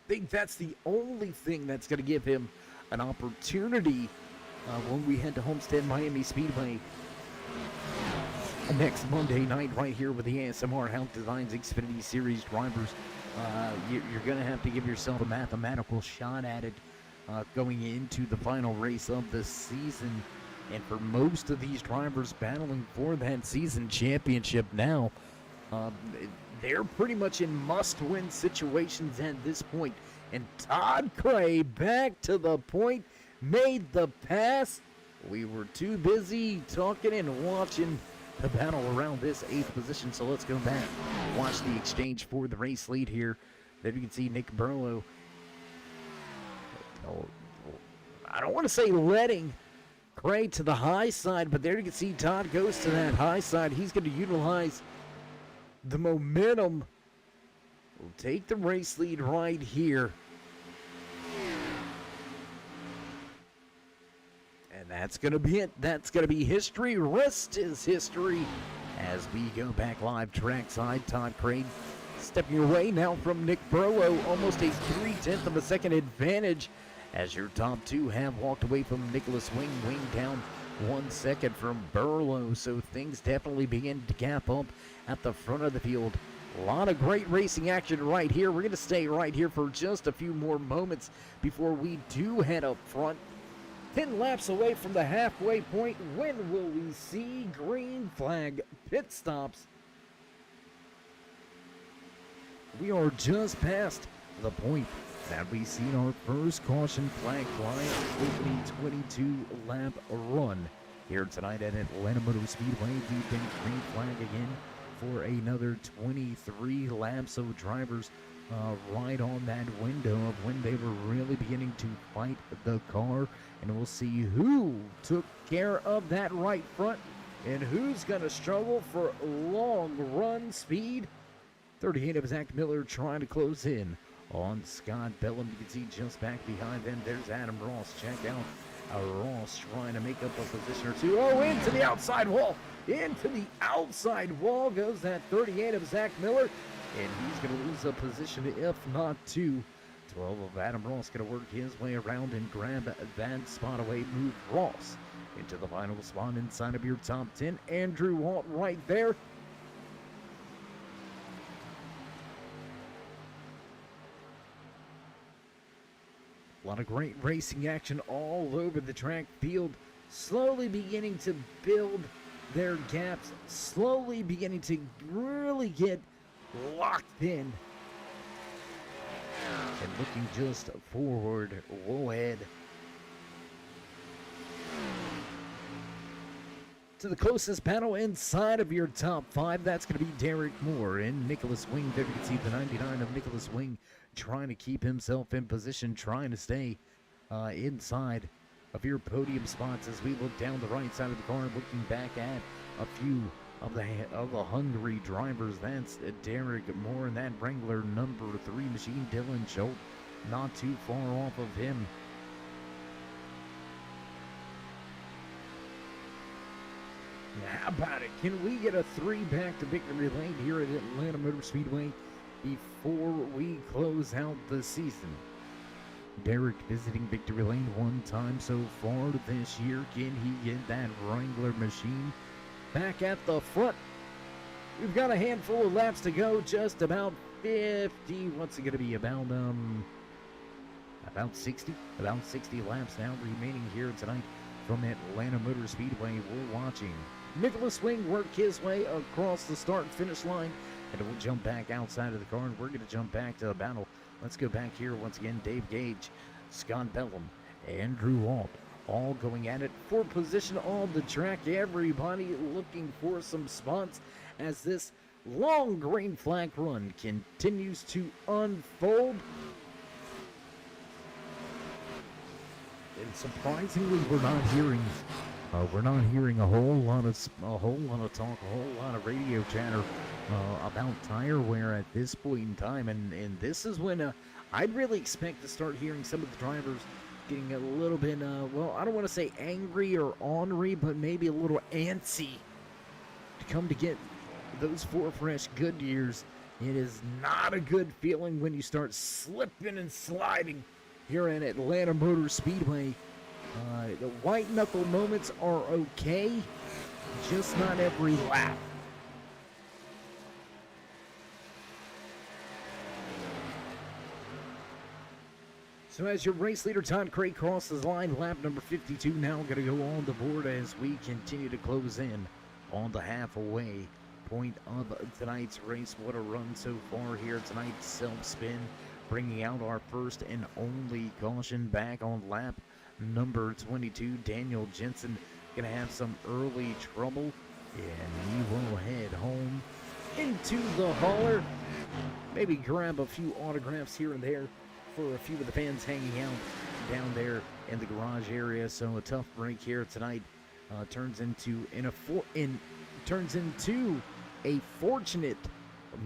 think that's the only thing that's going to give him an opportunity when we head to Homestead Miami Speedway next Monday night right here with the ASMR Hauck Designs Xfinitty Series drivers. You're going to have to give yourself a mathematical shot at it going into the final race of the season. And for most of these drivers battling for that season championship now, they're pretty much in must-win situations at this point. And Todd Cray back to the point, made the pass. We were too busy talking and watching the battle around this 8th position, so let's go back, watch the exchange for the race lead here. There you can see Nick Burlow. I don't want to say letting Cray to the high side, but there you can see Todd goes to that high side. He's going to utilize the momentum. We'll take the race lead right here. And that's going to be it. That's going to be history. Rest is history. As we go back live trackside, Todd Cray stepping away now from Nick Burlow. Almost a 0.3 of a second advantage as your top 2 have walked away from Nicholas Wing. Wing down 1 second from Burlow. So things definitely begin to gap up at the front of the field. A lot of great racing action right here. We're going to stay right here for just a few more moments before we do head up front. 10 laps away from the halfway point. When will we see green flag pit stops? We are just past the point that we see our first caution flag fly, opening 22-lap run here tonight at Atlanta Motor Speedway. We've been green flag again for another 23 laps, so drivers right on that window of when they were really beginning to fight the car. And we'll see who took care of that right front and who's going to struggle for long run speed. 38 of Zach Miller trying to close in on Scott Bellum. You can see just back behind them, there's Adam Ross. Check out Ross trying to make up a position or two. Oh, into the outside wall. Into the outside wall goes that 38 of Zach Miller. And he's going to lose a position, if not 2. 12 of Adam Ross going to work his way around and grab that spot away. Move Ross into the final spot inside of your top 10. Andrew Walt right there. A lot of great racing action all over the track field. Slowly beginning to build their gaps. Slowly beginning to really get locked in. And looking just forward, we'll head to the closest battle inside of your top 5. That's going to be Derek Moore and Nicholas Wing. There you can see the 99 of Nicholas Wing trying to keep himself in position, trying to stay inside of your podium spots as we look down the right side of the car, looking back at a few of the hungry drivers. That's Derek Moore and that Wrangler number 3 machine. Dylan Schultz not too far off of him. How about it? Can we get a 3 back to victory lane here at Atlanta Motor Speedway before we close out the season? Derek visiting victory lane 1 time so far this year. Can he get that Wrangler machine back at the front? We've got a handful of laps to go, just about 50. What's it going to be? About 60? About 60 laps now remaining here tonight from Atlanta Motor Speedway. We're watching Nicholas Wing work his way across the start-finish line, and we'll jump back outside of the car, and we're going to jump back to the battle. Let's go back here once again. Dave Gage, Scott Bellum, Andrew Walt, all going at it for position on the track. Everybody looking for some spots as this long green flag run continues to unfold. And surprisingly, we're not hearing a whole lot of talk, a whole lot of radio chatter about tire wear at this point in time. And this is when I'd really expect to start hearing some of the drivers getting a little bit, well, I don't want to say angry or ornery, but maybe a little antsy to come to get those 4 fresh Goodyears. It is not a good feeling when you start slipping and sliding here at Atlanta Motor Speedway. The white knuckle moments are okay, just not every lap. So as your race leader, Todd Craig, crosses line, lap number 52 now going to go on the board as we continue to close in on the halfway point of tonight's race. What a run so far here tonight. Self-spin, bringing out our first and only caution back on lap number 22. Daniel Jensen going to have some early trouble, and he will head home into the hauler. Maybe grab a few autographs here and there for a few of the fans hanging out down there in the garage area. So a tough break here tonight turns into a fortunate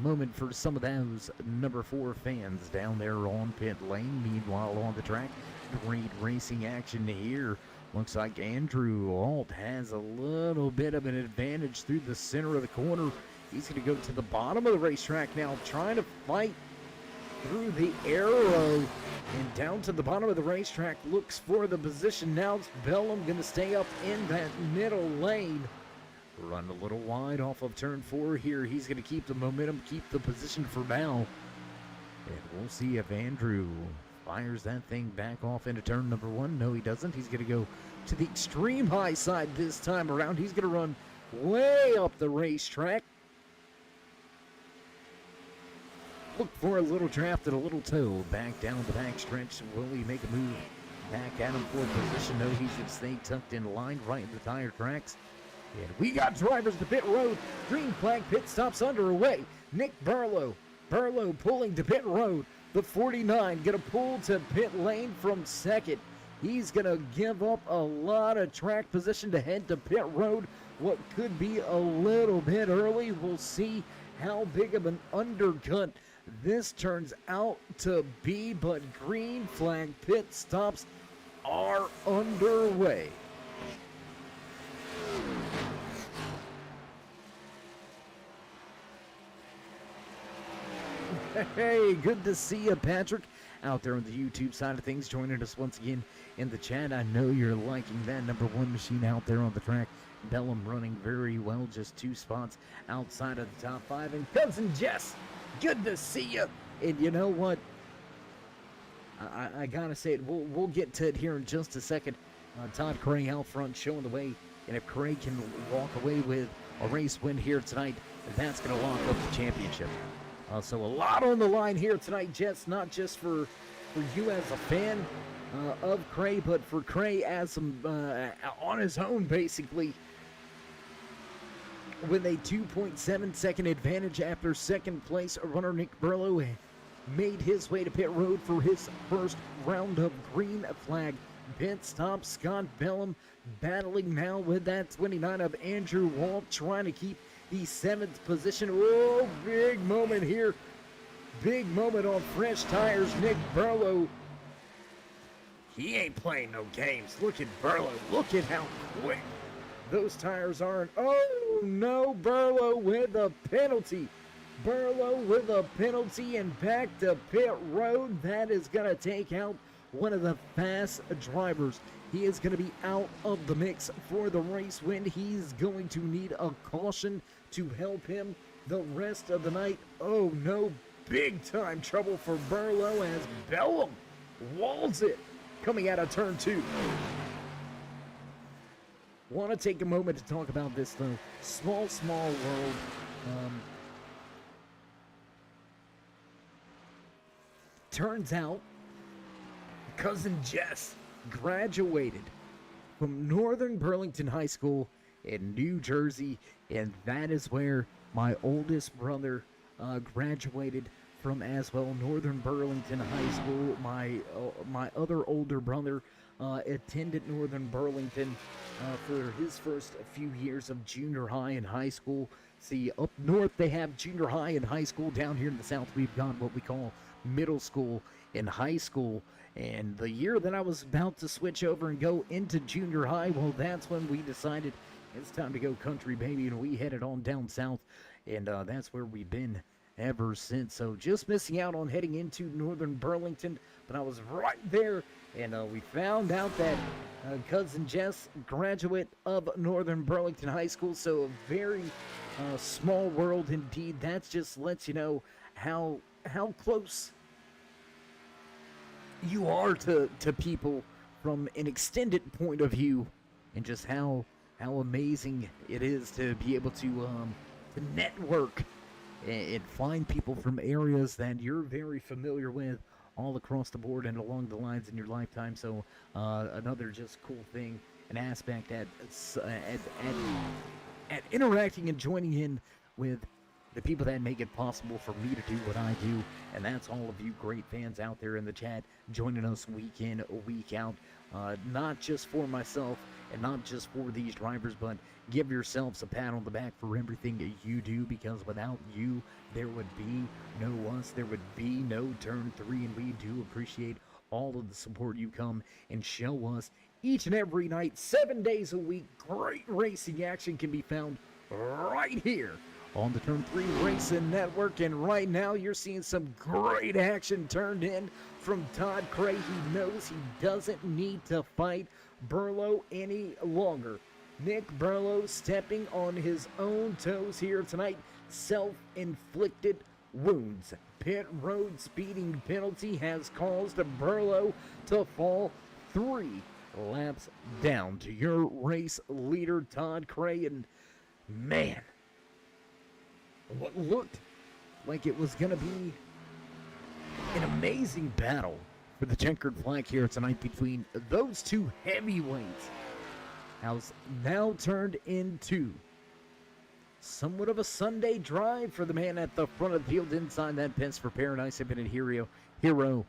moment for some of those number 4 fans down there on pit lane. Meanwhile, on the track, great racing action here. Looks like Andrew Alt has a little bit of an advantage through the center of the corner. He's going to go to the bottom of the racetrack now, trying to fight through the arrow and down to the bottom of the racetrack. Looks for the position now. It's Bellum going to stay up in that middle lane. Run a little wide off of turn 4 here. He's going to keep the momentum, keep the position for now. And we'll see if Andrew fires that thing back off into turn number 1. No, he doesn't. He's going to go to the extreme high side this time around. He's going to run way up the racetrack. Look for a little draft and a little toe back down the back stretch. Will he make a move back at him for position? No, he's going to stay tucked in line right in the tire tracks. And we got drivers to pit road. Green flag pit stops underway. Nick Burlow pulling to pit road. The 49 going to pull to pit lane from second. He's going to give up a lot of track position to head to pit road. What could be a little bit early. We'll see how big of an undercut this turns out to be, but green flag pit stops are underway. Hey, good to see you, Patrick, out there on the YouTube side of things, joining us once again in the chat. I know you're liking that number 1 machine out there on the track. Bellum running very well, just 2 spots outside of the top 5. And Cousin Jess, good to see you. And you know what? I gotta say it. We'll get to it here in just a second. Todd Craig out front showing the way. And if Craig can walk away with a race win here tonight, that's going to lock up the championship. So a lot on the line here tonight, Jess, not just for you as a fan of Craig, but for Craig as some on his own, basically, with a 2.7 second advantage after second place runner Nick Burlow made his way to pit road for his first round of green flag pit stop. Scott Bellum battling now with that 29 of Andrew Walt, trying to keep the 7th position. Oh, big moment here. Big moment on fresh tires. Nick Burlow, he ain't playing no games. Look at Burlow. Look at how quick those tires are. And oh no, Burlow with a penalty. Burlow with a penalty and back to pit road. That is going to take out one of the fast drivers. He is going to be out of the mix for the race win. He's going to need a caution to help him the rest of the night. Oh no, big time trouble for Burlow as Bellum walls it coming out of turn 2. Want to take a moment to talk about this though. Small world. Turns out Cousin Jess graduated from Northern Burlington High School in New Jersey, and that is where My oldest brother graduated from as well Northern Burlington High School. My other older brother attended Northern Burlington for his first few years of junior high and high school. See, up north they have junior high and high school. Down here in the south we've got what we call middle school and high school. And the year that I was about to switch over and go into junior high, well, that's when we decided it's time to go country, baby, and we headed on down south, and that's where we've been ever since. So just missing out on heading into Northern Burlington, but I was right there, and we found out that cousin Jess, graduate of Northern Burlington High School, so a very small world indeed. That just lets you know how close you are to people from an extended point of view, and just how amazing it is to be able to network and find people from areas that you're very familiar with all across the board and along the lines in your lifetime. So another just cool thing, an aspect at interacting and joining in with the people that make it possible for me to do what I do, and that's all of you great fans out there in the chat joining us week in, week out, not just for myself and not just for these drivers, but give yourselves a pat on the back for everything that you do, because without you, there would be no us, there would be no Turn 3, and we do appreciate all of the support you come and show us each and every night, 7 days a week. Great racing action can be found right here on the Turn 3 Racing Network, and right now you're seeing some great action turned in from Todd Cray. He knows he doesn't need to fight Burlow any longer. Nick Burlow stepping on his own toes here tonight. Self-inflicted wounds. Pit road speeding penalty has caused Burlow to fall 3 laps down to your race leader, Todd Cray, and man, what looked like it was going to be an amazing battle for the checkered flag here tonight between those two heavyweights has now turned into somewhat of a Sunday drive for the man at the front of the field inside that Pence for Paradise Xfinity Hero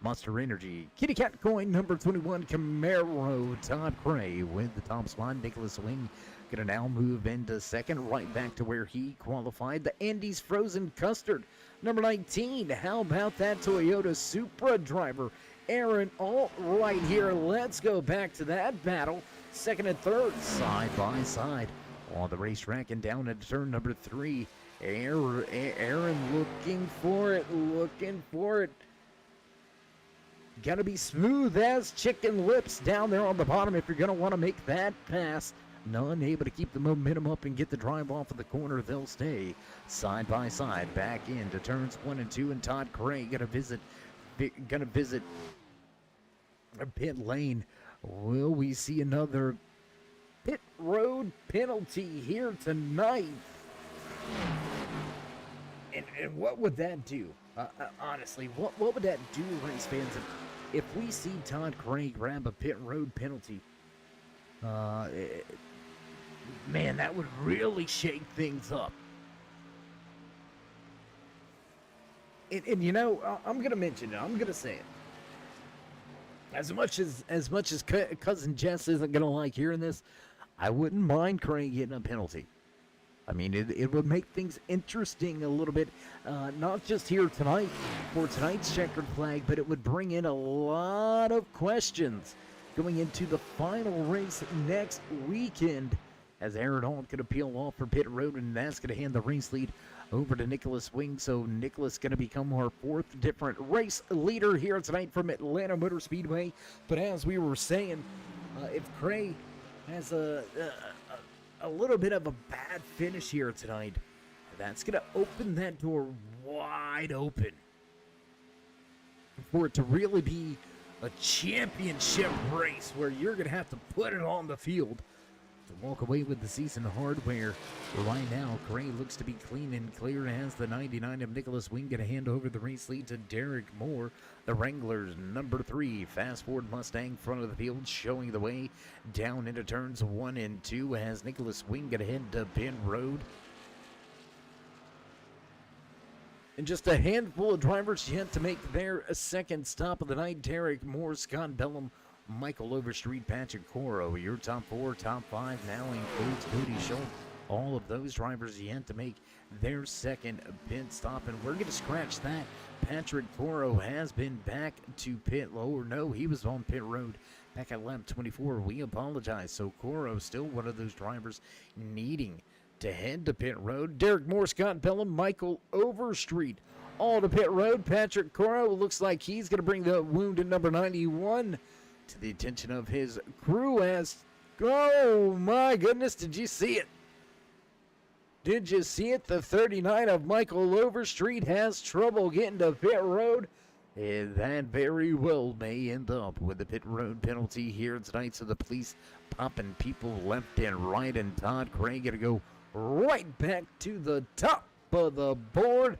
Monster Energy. Kitty Cat Coin number 21 Camaro. Todd Cray with the top spot. Nicholas Wing gonna now move into second, right back to where he qualified. The Andes Frozen Custard number 19. How about that Toyota Supra driver Aaron Alt right here? Let's go back to that battle. Second and third, side by side on the racetrack, and down into turn number 3. Aaron looking for it. Gotta be smooth as chicken lips down there on the bottom if you're gonna want to make that pass. None able to keep the momentum up and get the drive off of the corner. They'll stay side by side back into turns 1 and 2, and Todd Cray gonna visit a pit lane. Will we see another pit road penalty here tonight? And what would that do? Honestly, what would that do, race fans, if we see Todd Cray grab a pit road penalty? Man, that would really shake things up. And you know, I'm gonna mention it. I'm gonna say it. As much as cousin Jess isn't gonna like hearing this, I wouldn't mind Cray getting a penalty. I mean, it would make things interesting a little bit, not just here tonight for tonight's checkered flag, but it would bring in a lot of questions going into the final race next weekend, as Aaron Alt could appeal off for pit road, and that's going to hand the race lead over to Nicholas Wing. So Nicholas going to become our 4th different race leader here tonight from Atlanta Motor Speedway. But as we were saying, if Cray has a little bit of a bad finish here tonight, that's going to open that door wide open for it to really be a championship race where you're going to have to put it on the field to walk away with the season hardware. Right now, Cray looks to be clean and clear as the 99 of Nicholas Wing going to hand over the race lead to Derek Moore. The Wranglers number 3 Fast Ford Mustang front of the field showing the way down into turns 1 and 2 as Nicholas Wing going to head to pit road. And just a handful of drivers yet to make their second stop of the night. Derek Moore, Scott Bellum, Michael Overstreet, Patrick Coro. Your top 4, top 5 now includes Cody Schultz. All of those drivers yet to make their second pit stop. And we're going to scratch that. Patrick Coro has been back to pit lower. No, he was on pit road back at lap 24. We apologize. So Coro still one of those drivers needing to head to pit road. Derek Moore, Scott Bellum, Michael Overstreet, all to pit road. Patrick Coro looks like he's going to bring the wounded number 91 to the attention of his crew as, oh my goodness, did you see it? Did you see it? The 39 of Michael Overstreet has trouble getting to pit road. And that very well may end up with a pit road penalty here tonight. So the police popping people left and right. And Todd Craig going to go right back to the top of the board.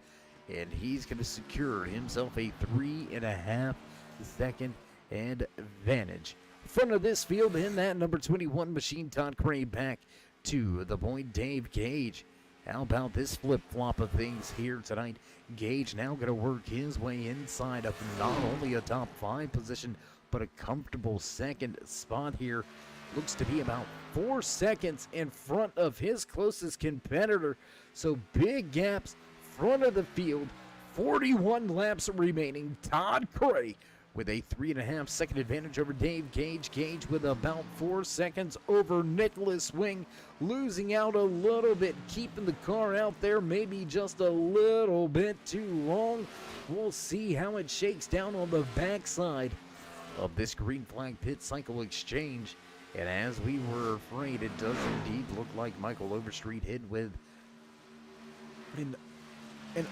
And he's going to secure himself a 3.5 second advantage. Front of this field in that number 21 machine, Todd Craig back to the point. Dave Gage. How about this flip-flop of things here tonight? Gage now going to work his way inside of not only a top 5 position, but a comfortable second spot here. Looks to be about 4 seconds in front of his closest competitor. So big gaps, front of the field, 41 laps remaining. Todd Cray with a 3.5 second advantage over Dave Gage. Gage with about 4 seconds over Nicholas Wing, losing out a little bit, keeping the car out there maybe just a little bit too long. We'll see how it shakes down on the backside of this green flag pit cycle exchange. And as we were afraid, it does indeed look like Michael Overstreet hit with an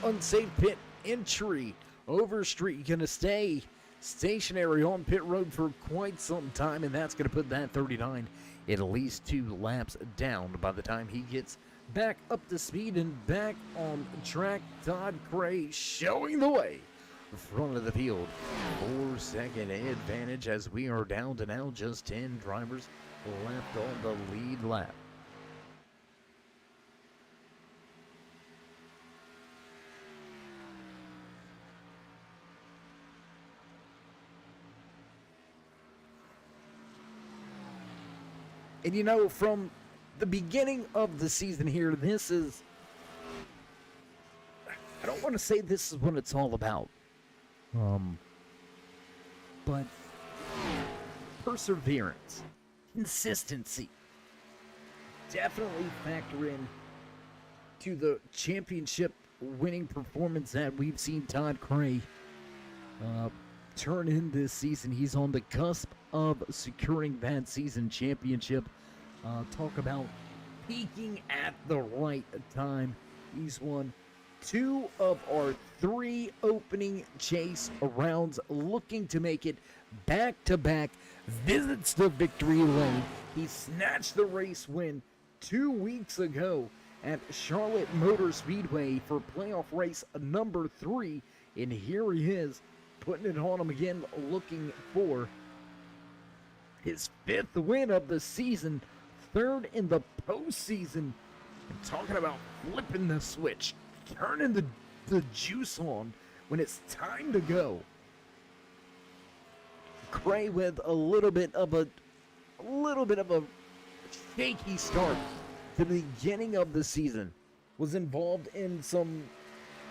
unsafe pit entry. Overstreet gonna stay stationary on pit road for quite some time, and that's going to put that 39 at least 2 laps down by the time he gets back up to speed and back on track. Todd Cray showing the way front of the field, 4 second advantage as we are down to now just 10 drivers left on the lead lap. And you know, from the beginning of the season here, this is, I don't want to say this is what it's all about. But perseverance, consistency, definitely factor in to the championship winning performance that we've seen Todd Cray turn in this season. He's on the cusp of securing that season championship. Talk about peaking at the right time. He's won 2 of our 3 opening chase rounds, looking to make it back-to-back visits to victory lane. He snatched the race win 2 weeks ago at Charlotte Motor Speedway for playoff race number 3, and here he is putting it on him again, looking for his 5th win of the season, 3rd in the postseason. And talking about flipping the switch, turning the juice on when it's time to go. Cray with a little bit of a shaky start to the beginning of the season. Was involved in some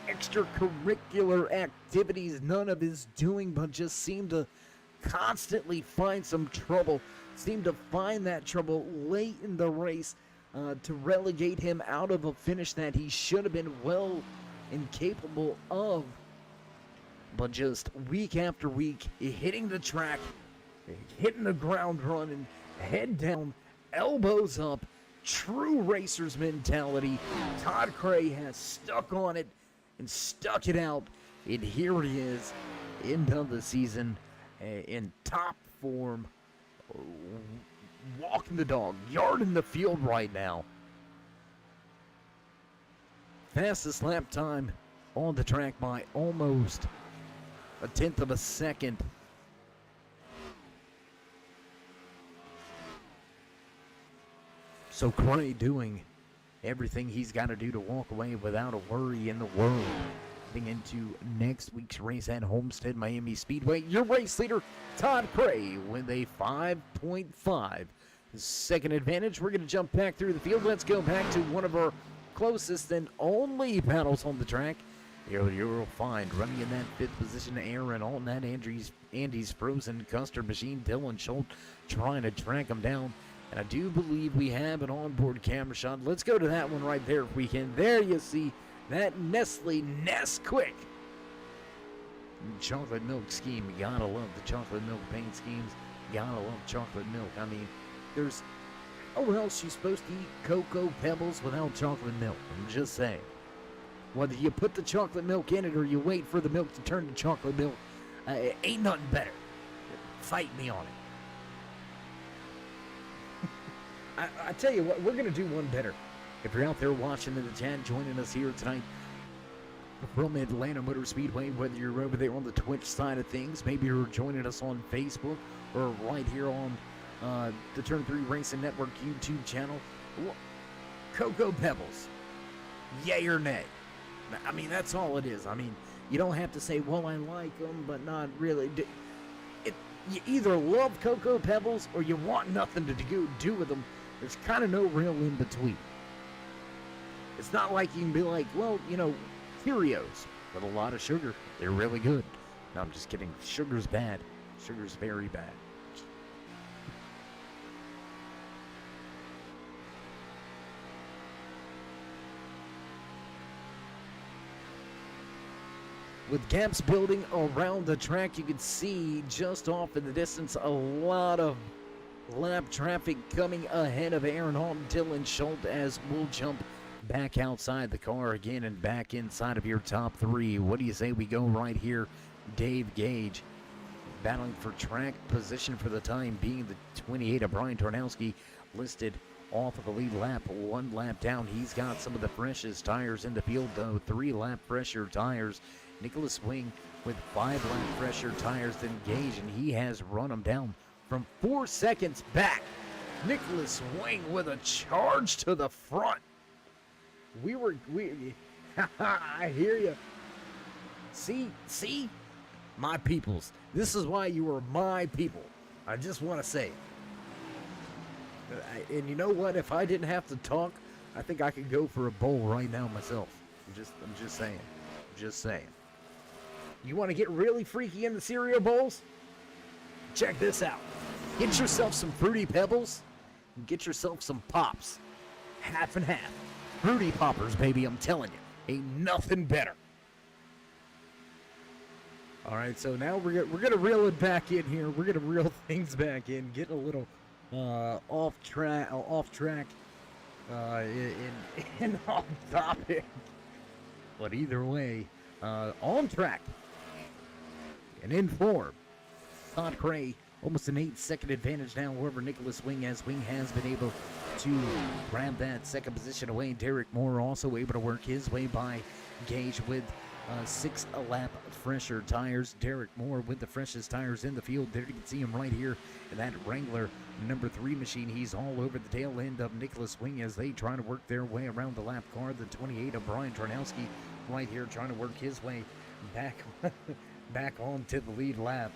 extracurricular activities, none of his doing, but just seemed to constantly find some trouble. Seemed to find that trouble late in the race to relegate him out of a finish that he should have been well and capable of. But just week after week, hitting the track, hitting the ground running, head down, elbows up, true racer's mentality. Todd Cray has stuck on it and stuck it out. And here he is, end of the season, in top form, walking the dog, yarding the field right now. Fastest lap time on the track by almost 1/10 of a second. So Cray doing everything he's got to do to walk away without a worry in the world. Heading into next week's race at Homestead Miami Speedway, your race leader, Todd Cray, with a 5.5 second advantage. We're going to jump back through the field. Let's go back to one of our closest and only battles on the track. Here you'll find running in that 5th position, Aaron on that Andy's Frozen Custard Machine. Dylan Schultz trying to track him down. And I do believe we have an onboard camera shot. Let's go to that one right there if we can. There you see that Nestle Nesquik chocolate milk scheme. You gotta love the chocolate milk paint schemes. You gotta love chocolate milk. I mean, there's nowhere else you're supposed to eat Cocoa Pebbles without chocolate milk. I'm just saying. Whether you put the chocolate milk in it or you wait for the milk to turn to chocolate milk, ain't nothing better. Fight me on it. I tell you what, we're going to do one better. If you're out there watching in the chat, joining us here tonight from Atlanta Motor Speedway, whether you're over there on the Twitch side of things, maybe you're joining us on Facebook or right here on the Turn 3 Racing Network YouTube channel, Cocoa Pebbles, yay or nay? I mean, that's all it is. I mean, you don't have to say, well, I like them, but not really. You either love Cocoa Pebbles or you want nothing to do with them. There's kind of no real in between. It's not like you can be like, well, you know, Cheerios with a lot of sugar. They're really good. No, I'm just kidding. Sugar's bad. Sugar's very bad. With gaps building around the track, you can see just off in the distance a lot of lap traffic coming ahead of Aaron Hall and Dylan Schultz as we'll jump back outside the car again and back inside of your top 3. What do you say we go right here? Dave Gage battling for track position for the time being. The 28 of Brian Tarnowski listed off of the lead lap, 1 lap down. He's got some of the freshest tires in the field, though. 3 lap fresher tires. Nicholas Wing with 5 lap fresher tires than Gage, and he has run them down from 4 seconds back. Nicholas Wing with a charge to the front. I hear you. See, my peoples. This is why you are my people. I just want to say. And you know what? If I didn't have to talk, I think I could go for a bowl right now myself. I'm just saying. Just saying. You want to get really freaky in the cereal bowls? Check this out. Get yourself some Fruity Pebbles and get yourself some Pops. Half and half. Fruity Poppers, baby, I'm telling you. Ain't nothing better. All right, so now we're gonna reel it back in here. We're gonna reel things back in, get a little off track, and off topic. But either way, on track and in form. Todd Cray, almost an 8-second advantage now. However, Nicholas Wing has been able to grab that second position away. Derek Moore also able to work his way by Gage with 6 lap fresher tires. Derek Moore with the freshest tires in the field. There you can see him right here in that Wrangler number 3 machine. He's all over the tail end of Nicholas Wing as they try to work their way around the lap car. The 28 of Brian Tarnowski right here trying to work his way back onto the lead lap.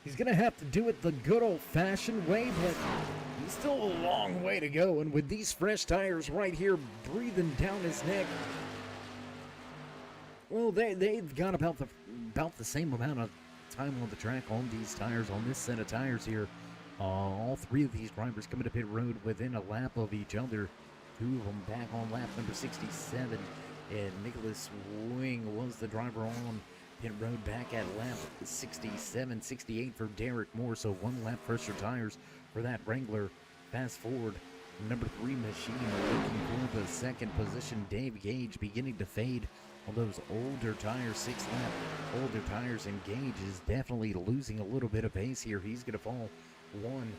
He's going to have to do it the good old-fashioned way, but he's still a long way to go. And with these fresh tires right here breathing down his neck, well, they've got about the same amount of time on the track on these tires, on this set of tires here. All 3 of these drivers coming to pit road within a lap of each other. 2 of them back on lap number 67. And Nicholas Wing was the driver on pit road back at lap 67, 68 for Derek Moore. So 1 lap fresher tires for that Wrangler. Fast forward, number 3 machine looking for the second position. Dave Gage beginning to fade on those older tires, 6 lap older tires. And Gage is definitely losing a little bit of pace here. He's going to fall 1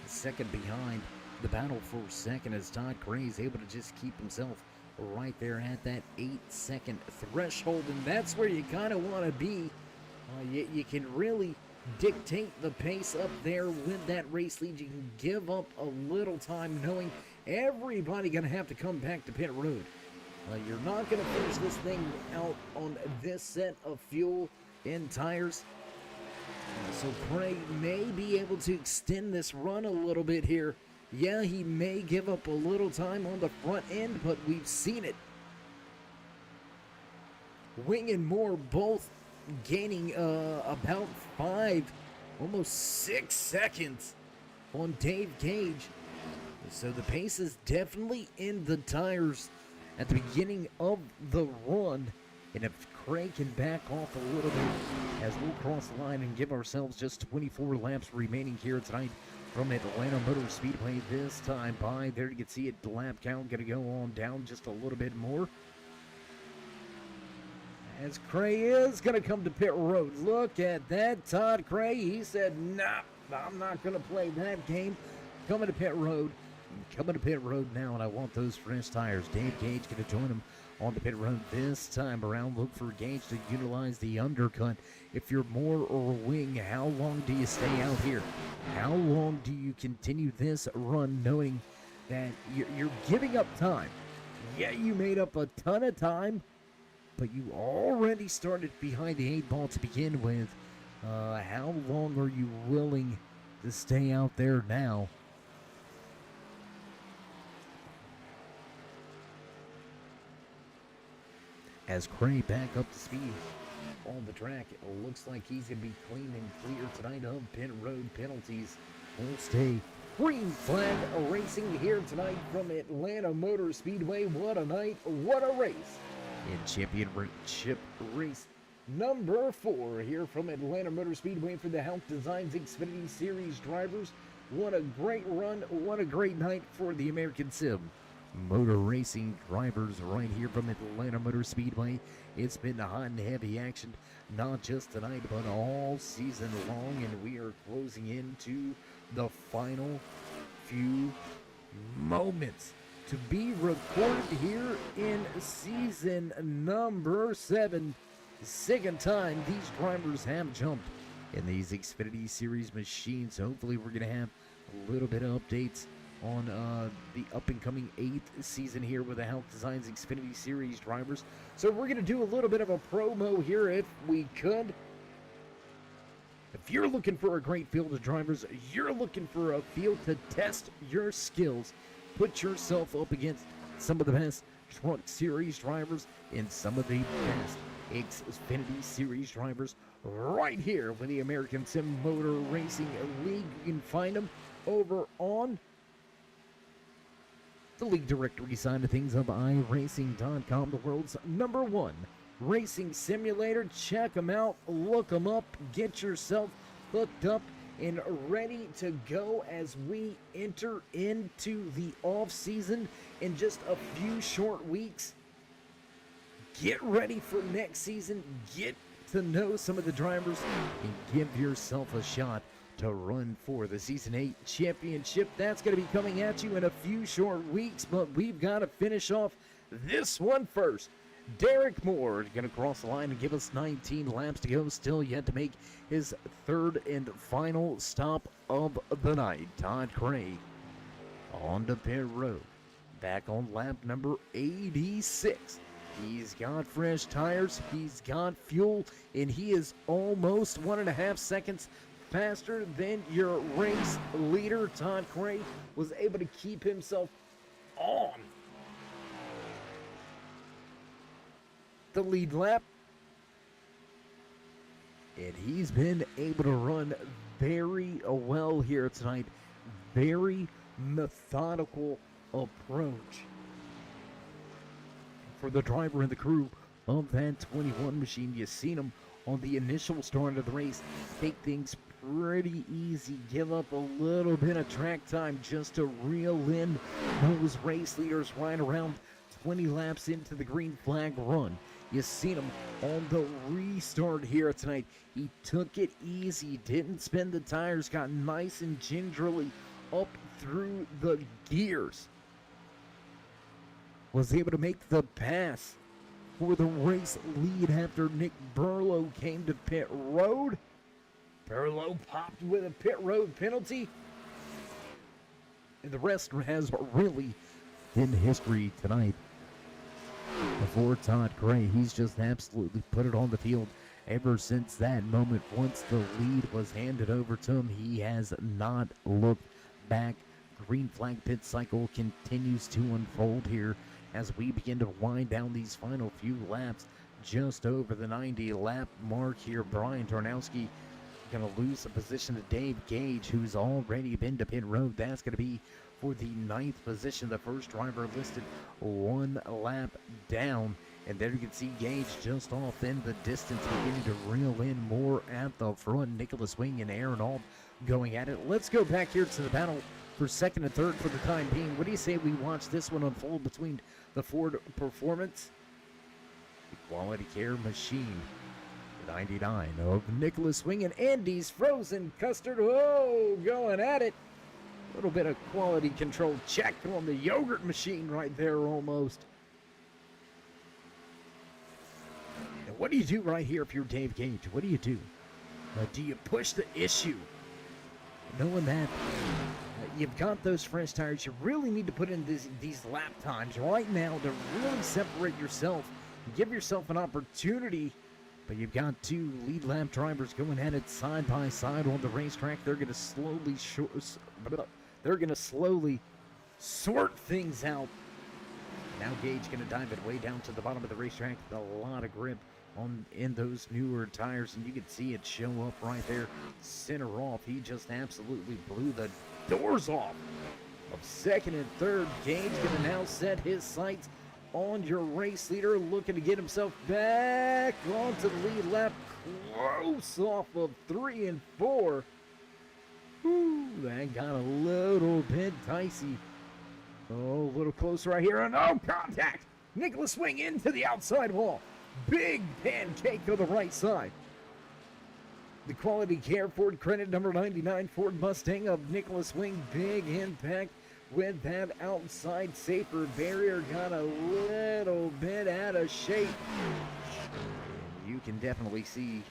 second behind. The battle for second as Todd Cray is able to just keep himself right there at that 8-second threshold, and that's where you kind of want to be. You can really dictate the pace up there with that race lead. You can give up a little time knowing everybody going to have to come back to pit road. You're not going to finish this thing out on this set of fuel and tires. So Craig may be able to extend this run a little bit here. Yeah, he may give up a little time on the front end, but we've seen it. Wing and Moore both gaining about 5, almost 6 seconds on Dave Gage. So the pace is definitely in the tires at the beginning of the run. And if Craig can back off a little bit as we'll cross the line and give ourselves just 24 laps remaining here tonight from Atlanta Motor Speedway. This time by there you can see it, the lap count going to go on down just a little bit more. As Cray is going to come to pit road. Look at that, Todd Cray. He said, nah, I'm not going to play that game. Coming to pit road. Coming to pit road now, and I want those fresh tires. Dave Gage going to join him on the pit road this time around. Look for Gage to utilize the undercut. If you're Moore or Wing, how long do you stay out here? How long do you continue this run knowing that you're giving up time? Yeah, you made up a ton of time, but you already started behind the 8 ball to begin with. How long are you willing to stay out there now? As Cray back up to speed on the track, it looks like he's going to be clean and clear tonight of pit road penalties. We'll stay green flag racing here tonight from Atlanta Motor Speedway. What a night, what a race. In championship race number 4 here from Atlanta Motor Speedway for the Hauck Designs Xfinitty Series drivers. What a great run, what a great night for the American Sim Motor Racing drivers right here from Atlanta Motor Speedway. It's been hot and heavy action, not just tonight, but all season long, and we are closing into the final few moments to be recorded here in season number 7. Second time these drivers have jumped in these Xfinity Series machines. Hopefully we're going to have a little bit of updates on the up-and-coming 8th season here with the Hauck Designs Xfinity Series drivers. So we're going to do a little bit of a promo here if we could. If you're looking for a great field of drivers, you're looking for a field to test your skills, put yourself up against some of the best truck series drivers and some of the best Xfinity Series drivers right here with the American Sim Motor Racing League. You can find them over on the league directory side of things of iRacing.com, the world's #1 racing simulator. Check them out, look them up, get yourself hooked up and ready to go as we enter into the off season in just a few short weeks. Get ready for next season, get to know some of the drivers, and give yourself a shot to run for the Season 8 championship. That's going to be coming at you in a few short weeks, but we've got to finish off this one first. Derek Moore is going to cross the line and give us 19 laps to go. Still yet to make his third and final stop of the night. Todd Craig on the pit road. Back on lap number 86. He's got fresh tires, he's got fuel, and he is almost 1.5 seconds faster than your race leader. Todd Craig was able to keep himself on the lead lap, and he's been able to run very well here tonight. Very methodical approach for the driver and the crew of that 21 machine. You've seen him on the initial start of the race take things pretty easy, give up a little bit of track time just to reel in those race leaders right around 20 laps into the green flag run. You've seen him on the restart here tonight. He took it easy, didn't spin the tires, got nice and gingerly up through the gears. Was able to make the pass for the race lead after Nick Burlow came to pit road. Burlow popped with a pit road penalty. And the rest has really been history tonight. Before Todd Gray, he's just absolutely put it on the field. Ever since that moment, once the lead was handed over to him, he has not looked back. Green flag pit cycle continues to unfold here as we begin to wind down these final few laps. Just over the 90 lap mark here, Brian Tarnowski going to lose the position to Dave Gage, who's already been to pit road. That's going to be for the 9th position, the first driver listed 1 lap down. And there you can see Gage just off in the distance, beginning to reel in more at the front. Nicholas Wing and Aaron Alt going at it. Let's go back here to the battle for second and third for the time being. What do you say we watch this one unfold between the Ford Performance, the Quality Care Machine, the 99 of Nicholas Wing, and Andy's Frozen Custard? Oh, going at it. A little bit of quality control check on the yogurt machine right there almost. And what do you do right here if you're Dave Gage? What do you do? Do you push the issue? Knowing that you've got those fresh tires, you really need to put in these lap times right now to really separate yourself, give yourself an opportunity. But you've got 2 lead lap drivers going at it side by side on the racetrack. They're going to slowly sort things out. Now Gage going to dive it way down to the bottom of the racetrack with a lot of grip in those newer tires, and you can see it show up right there, center off. He just absolutely blew the doors off of second and third. Gage going to now set his sights on your race leader, looking to get himself back onto the lead lap, close off of 3 and 4. Ooh, that got a little bit dicey. Oh, a little closer right here, and oh, contact! Nicholas Wing into the outside wall. Big pancake on the right side. The Quality Care Ford Credit number 99 Ford Mustang of Nicholas Wing. Big impact with that outside safer barrier. Got a little bit out of shape. You can definitely see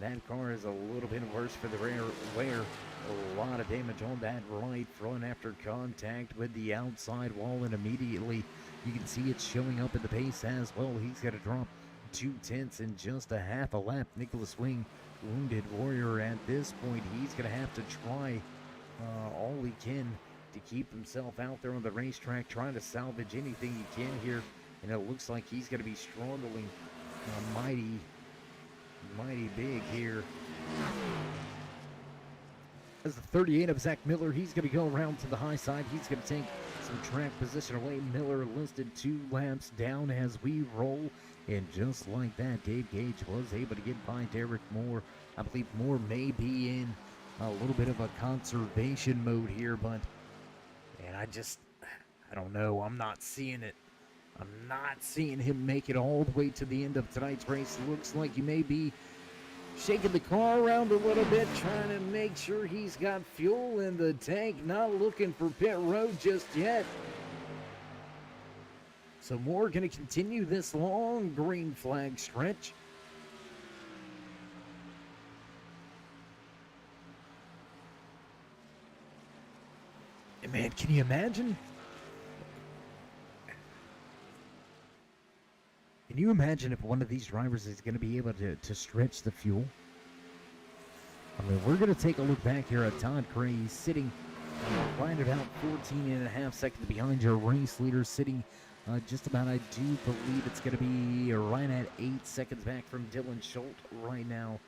that car is a little bit worse for the rear wear. A lot of damage on that right front after contact with the outside wall, and immediately you can see it showing up in the pace as well. He's got to drop 2/10 in just a half a lap. Nicholas Wing, wounded warrior at this point. He's going to have to try all he can to keep himself out there on the racetrack, trying to salvage anything he can here. And it looks like he's going to be struggling mighty big here. As the 38 of Zach Miller, he's going to go around to the high side. He's going to take some track position away. Miller listed 2 laps down as we roll. And just like that, Dave Gage was able to get by Derek Moore. I believe Moore may be in a little bit of a conservation mode here, but man, I don't know. I'm not seeing it. I'm not seeing him make it all the way to the end of tonight's race. Looks like he may be shaking the car around a little bit, trying to make sure he's got fuel in the tank. Not looking for pit road just yet. So Moore going to continue this long green flag stretch. And man, can you imagine? Can you imagine if one of these drivers is going to be able to stretch the fuel? I mean, we're going to take a look back here at Todd Gray. He's sitting right about 14.5 seconds behind your race leader, sitting just about, I do believe it's going to be right at 8 seconds back from Dylan Schultz right now.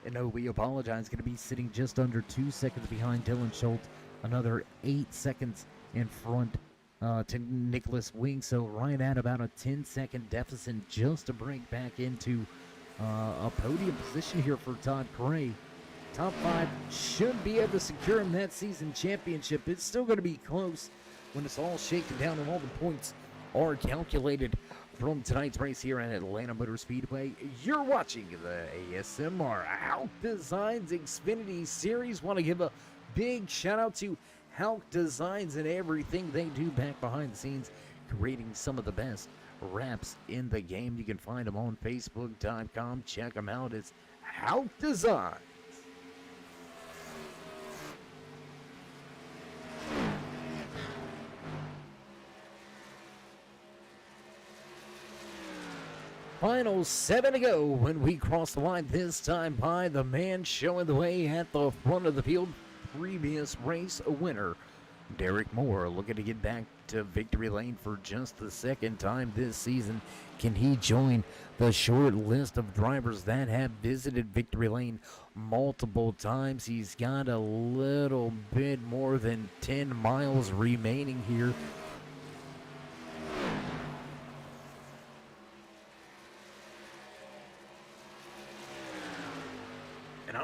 And no, we apologize, going to be sitting just under 2 seconds behind Dylan Schultz. Another 8 seconds in front to Nicholas Wing. So right at about a 10-second deficit just to break back into a podium position here for Todd Gray. Top 5 should be able to secure him that season championship. It's still going to be close when it's all shaken down and all the points are calculated from tonight's race here at Atlanta Motor Speedway. You're watching the ASMR Hauck Designs Xfinity Series. Want to give a big shout out to Hauck Designs and everything they do back behind the scenes, creating some of the best wraps in the game. You can find them on Facebook.com. Check them out. It's Hauck Designs. Final 7 to go when we cross the line, this time by the man showing the way at the front of the field, previous race winner, Derek Moore, looking to get back to victory lane for just the second time this season. Can he join the short list of drivers that have visited victory lane multiple times? He's got a little bit more than 10 miles remaining here. And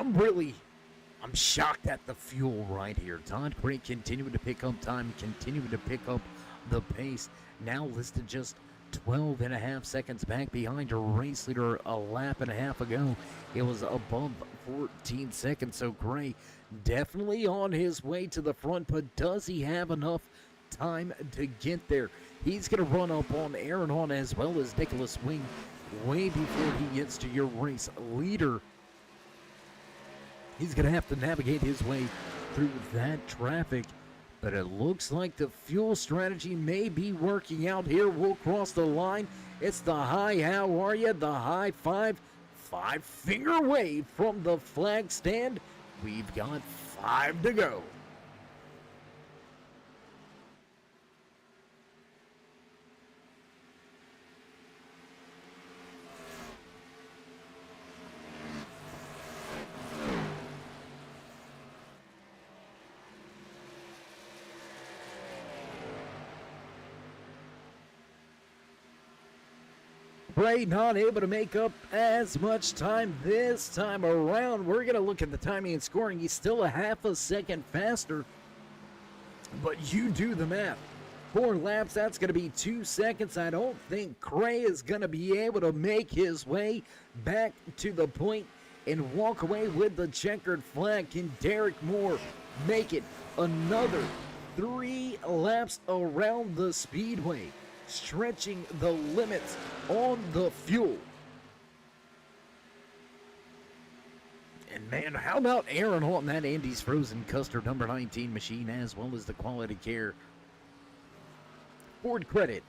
I'm shocked at the fuel right here. Todd Craig continuing to pick up time, continuing to pick up the pace. Now listed just 12 and a half seconds back behind a race leader a lap and a half ago. It was above 14 seconds, so Gray definitely on his way to the front, but does he have enough time to get there? He's going to run up on Aaron Hahn as well as Nicholas Wing way before he gets to your race leader. He's going to have to navigate his way through that traffic. But it looks like the fuel strategy may be working out here. We'll cross the line. It's the high, how are you? The high five-finger wave from the flag stand. We've got 5 to go. Bray not able to make up as much time this time around. We're going to look at the timing and scoring. He's still a half a second faster, but you do the math. 4 laps, that's going to be 2 seconds. I don't think Cray is going to be able to make his way back to the point and walk away with the checkered flag. Can Derek Moore make it another 3 laps around the speedway, stretching the limits on the fuel? And man, how about Aaron Hall and that Andy's Frozen Custard number 19 machine, as well as the Quality Care Ford Credit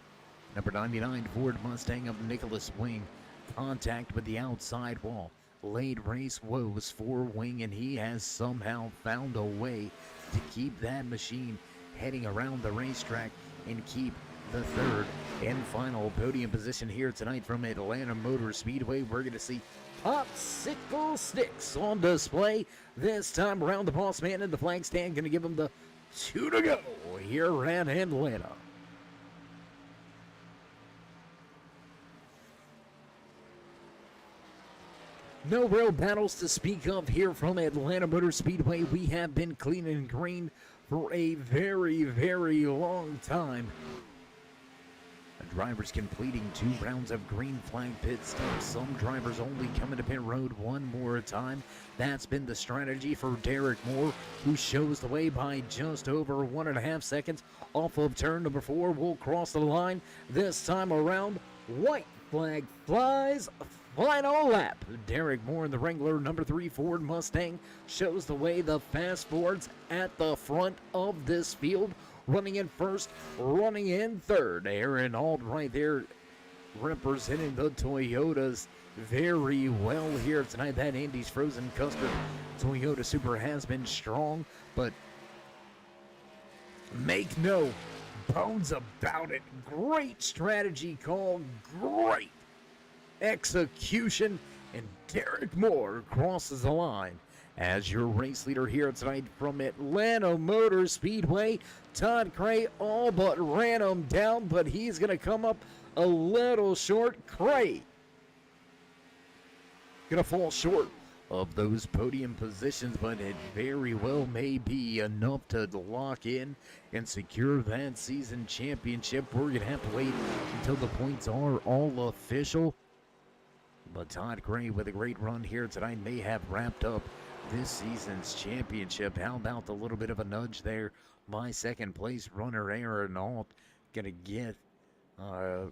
number 99 Ford Mustang of Nicholas Wing. Contact with the outside wall. Late race woes for Wing, and he has somehow found a way to keep that machine heading around the racetrack and keep the third and final podium position here tonight from Atlanta Motor Speedway. We're going to see popsicle sticks on display this time around. The boss man in the flag stand going to give him the 2 to go here at Atlanta. No real battles to speak of here from Atlanta Motor Speedway. We have been clean and green for a very, very long time. The drivers completing 2 rounds of green flag pit stops. Some drivers only coming to pit road 1 more time. That's been the strategy for Derek Moore, who shows the way by just over 1.5 seconds off of turn number 4. We'll cross the line this time around. White flag flies. Final lap. Derek Moore in the Wrangler number 3 Ford Mustang shows the way. The fast forwards at the front of this field, running in first, running in third. Aaron Alt right there representing the Toyotas very well here tonight. That Andy's Frozen Custard Toyota Supra has been strong, but make no bones about it. Great strategy call, great execution, and Derek Moore crosses the line as your race leader here tonight from Atlanta Motor Speedway. Todd Cray all but ran him down, but he's going to come up a little short. Cray going to fall short of those podium positions, but it very well may be enough to lock in and secure that season championship. We're going to have to wait until the points are all official. But Todd Gray with a great run here tonight may have wrapped up this season's championship. How about the little bit of a nudge there? My second place runner Aaron Alt gonna get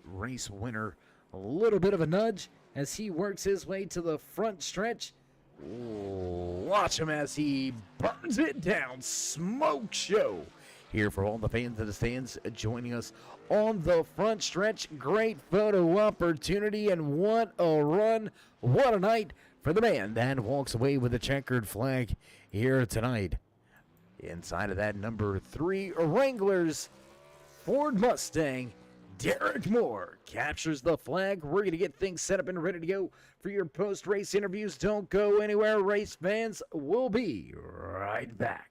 race winner a little bit of a nudge as he works his way to the front stretch. Watch him as he burns it down. Smoke show here for all the fans of the stands joining us on the front stretch. Great photo opportunity, and what a run. What a night for the man that walks away with a checkered flag here tonight. Inside of that, number 3 Wranglers Ford Mustang, Derek Moore captures the flag. We're going to get things set up and ready to go for your post-race interviews. Don't go anywhere, race fans. We'll be right back.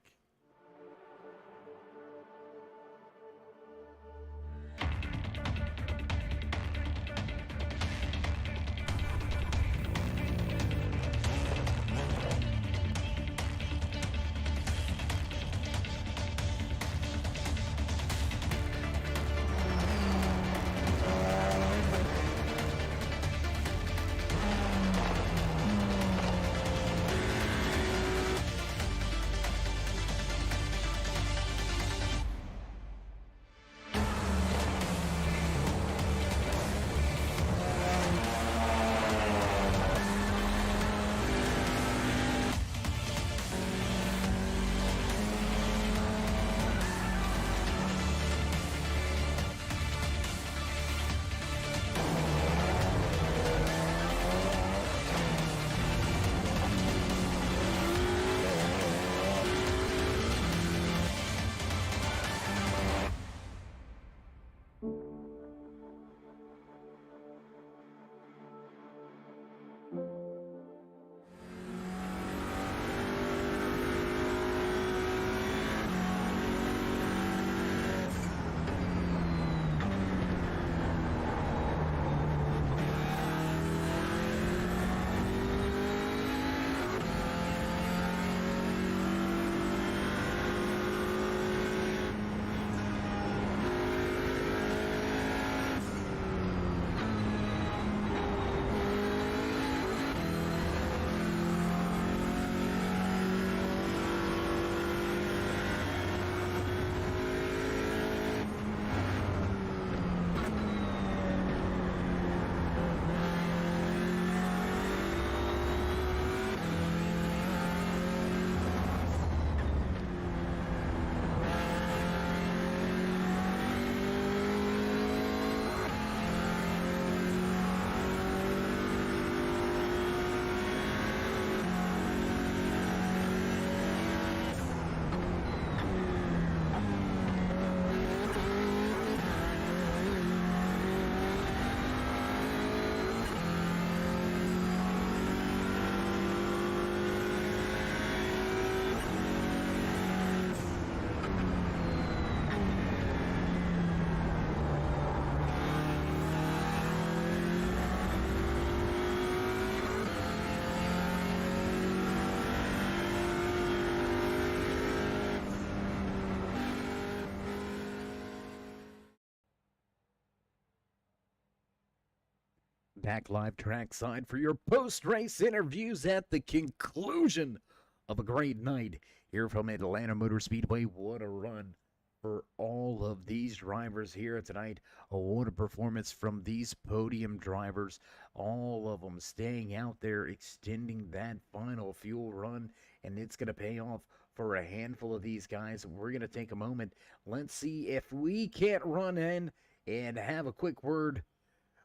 Back live trackside for your post-race interviews at the conclusion of a great night here from Atlanta Motor Speedway. What a run for all of these drivers here tonight. What a performance from these podium drivers. All of them staying out there, extending that final fuel run, and it's going to pay off for a handful of these guys. We're going to take a moment. Let's see if we can't run in and have a quick word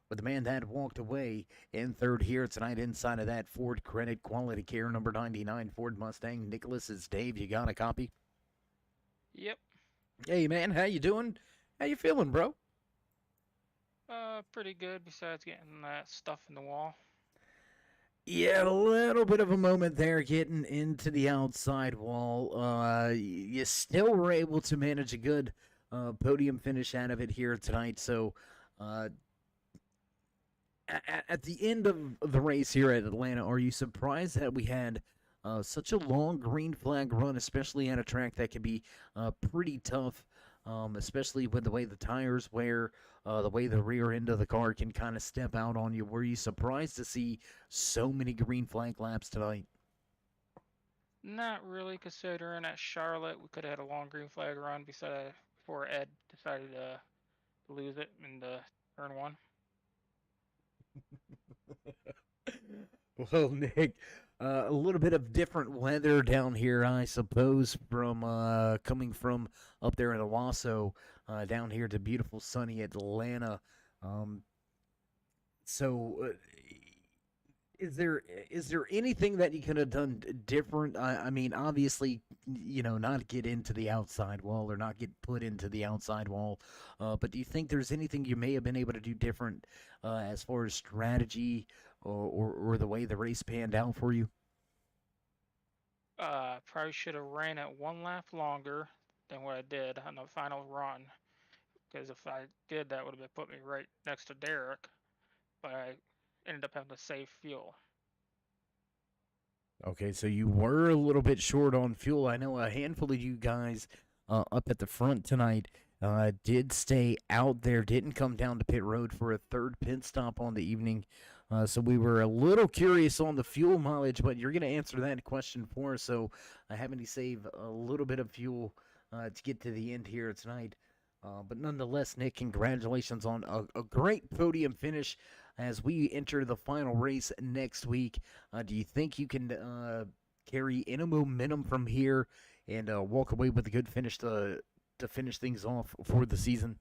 with the man that walked away in third here tonight inside of that Ford Credit Quality Care number 99 Ford Mustang. Nicholas, is Dave. You got a copy? Yep. Hey, man. How you doing? How you feeling, bro? Pretty good besides getting that stuff in the wall. Yeah, a little bit of a moment there getting into the outside wall. You still were able to manage a good podium finish out of it here tonight. So, at the end of the race here at Atlanta, are you surprised that we had such a long green flag run, especially at a track that can be pretty tough, especially with the way the tires wear, the way the rear end of the car can kind of step out on you? Were you surprised to see so many green flag laps tonight? Not really, considering at Charlotte we could have had a long green flag run before Ed decided to lose it in the turn one. Well, Nick, A little bit of different weather down here, I suppose, from coming from up there in Owasso, down here to beautiful sunny Atlanta. Um, so, is there anything that you could have done different? I mean, obviously, not get into the outside wall or not get put into the outside wall. But do you think there's anything you may have been able to do different as far as strategy or the way the race panned out for you? Probably should have ran it one lap longer than what I did on the final run. Because if I did, that would have put me right next to Derek. But I ended up having to save fuel. Okay, so you were a little bit short on fuel. I know a handful of you guys up at the front tonight did stay out there, didn't come down to pit road for a third pit stop on the evening. So we were a little curious on the fuel mileage, but you're going to answer that question for us. So having to save a little bit of fuel to get to the end here tonight. But nonetheless, Nick, congratulations on a great podium finish as we enter the final race next week. Do you think you can carry any momentum from here and walk away with a good finish to finish things off for the season?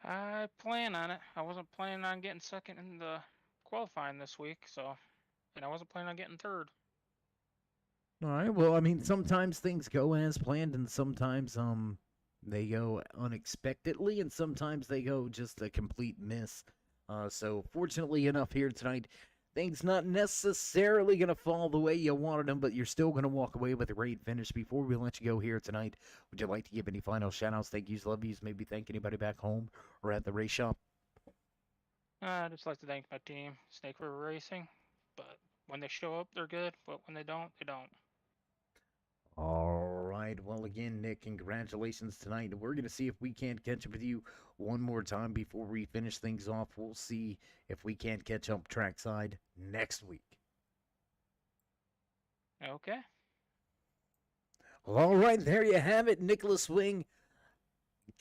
I plan on it. I wasn't planning on getting second in the qualifying this week, and I wasn't planning on getting third. All right. Well, I mean, sometimes things go as planned, and sometimes they go unexpectedly, and sometimes they go just a complete miss. So fortunately enough here tonight, things not necessarily going to fall the way you wanted them, but you're still going to walk away with a great finish. Before we let you go here tonight, would you like to give any final shout-outs, thank yous, love yous, maybe thank anybody back home or at the race shop? I'd just like to thank my team, Snake River Racing. But when they show up, they're good. But when they don't, they don't. All right. Well, again, Nick, congratulations tonight. We're going to see if we can't catch up with you one more time before we finish things off. We'll see if we can't catch up trackside next week. Okay. Well, all right. There you have it. Nicholas Wing.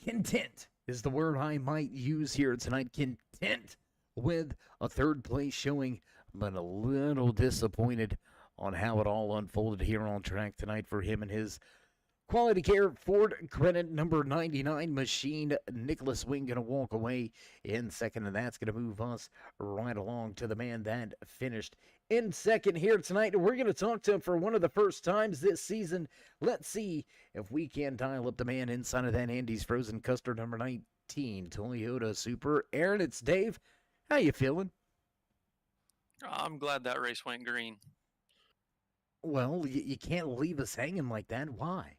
Content is the word I might use here tonight. Content with a third place showing, but a little disappointed on how it all unfolded here on track tonight for him and his Quality Care Ford Credit number 99 machine. Nicholas Wing going to walk away in second, and that's going to move us right along to the man that finished in second here tonight. We're going to talk to him for one of the first times this season. Let's see if we can dial up the man inside of that Andy's Frozen Custard number 19 Toyota Super. Aaron, it's Dave. How you feeling? I'm glad that race went green. Well, you can't leave us hanging like that. Why?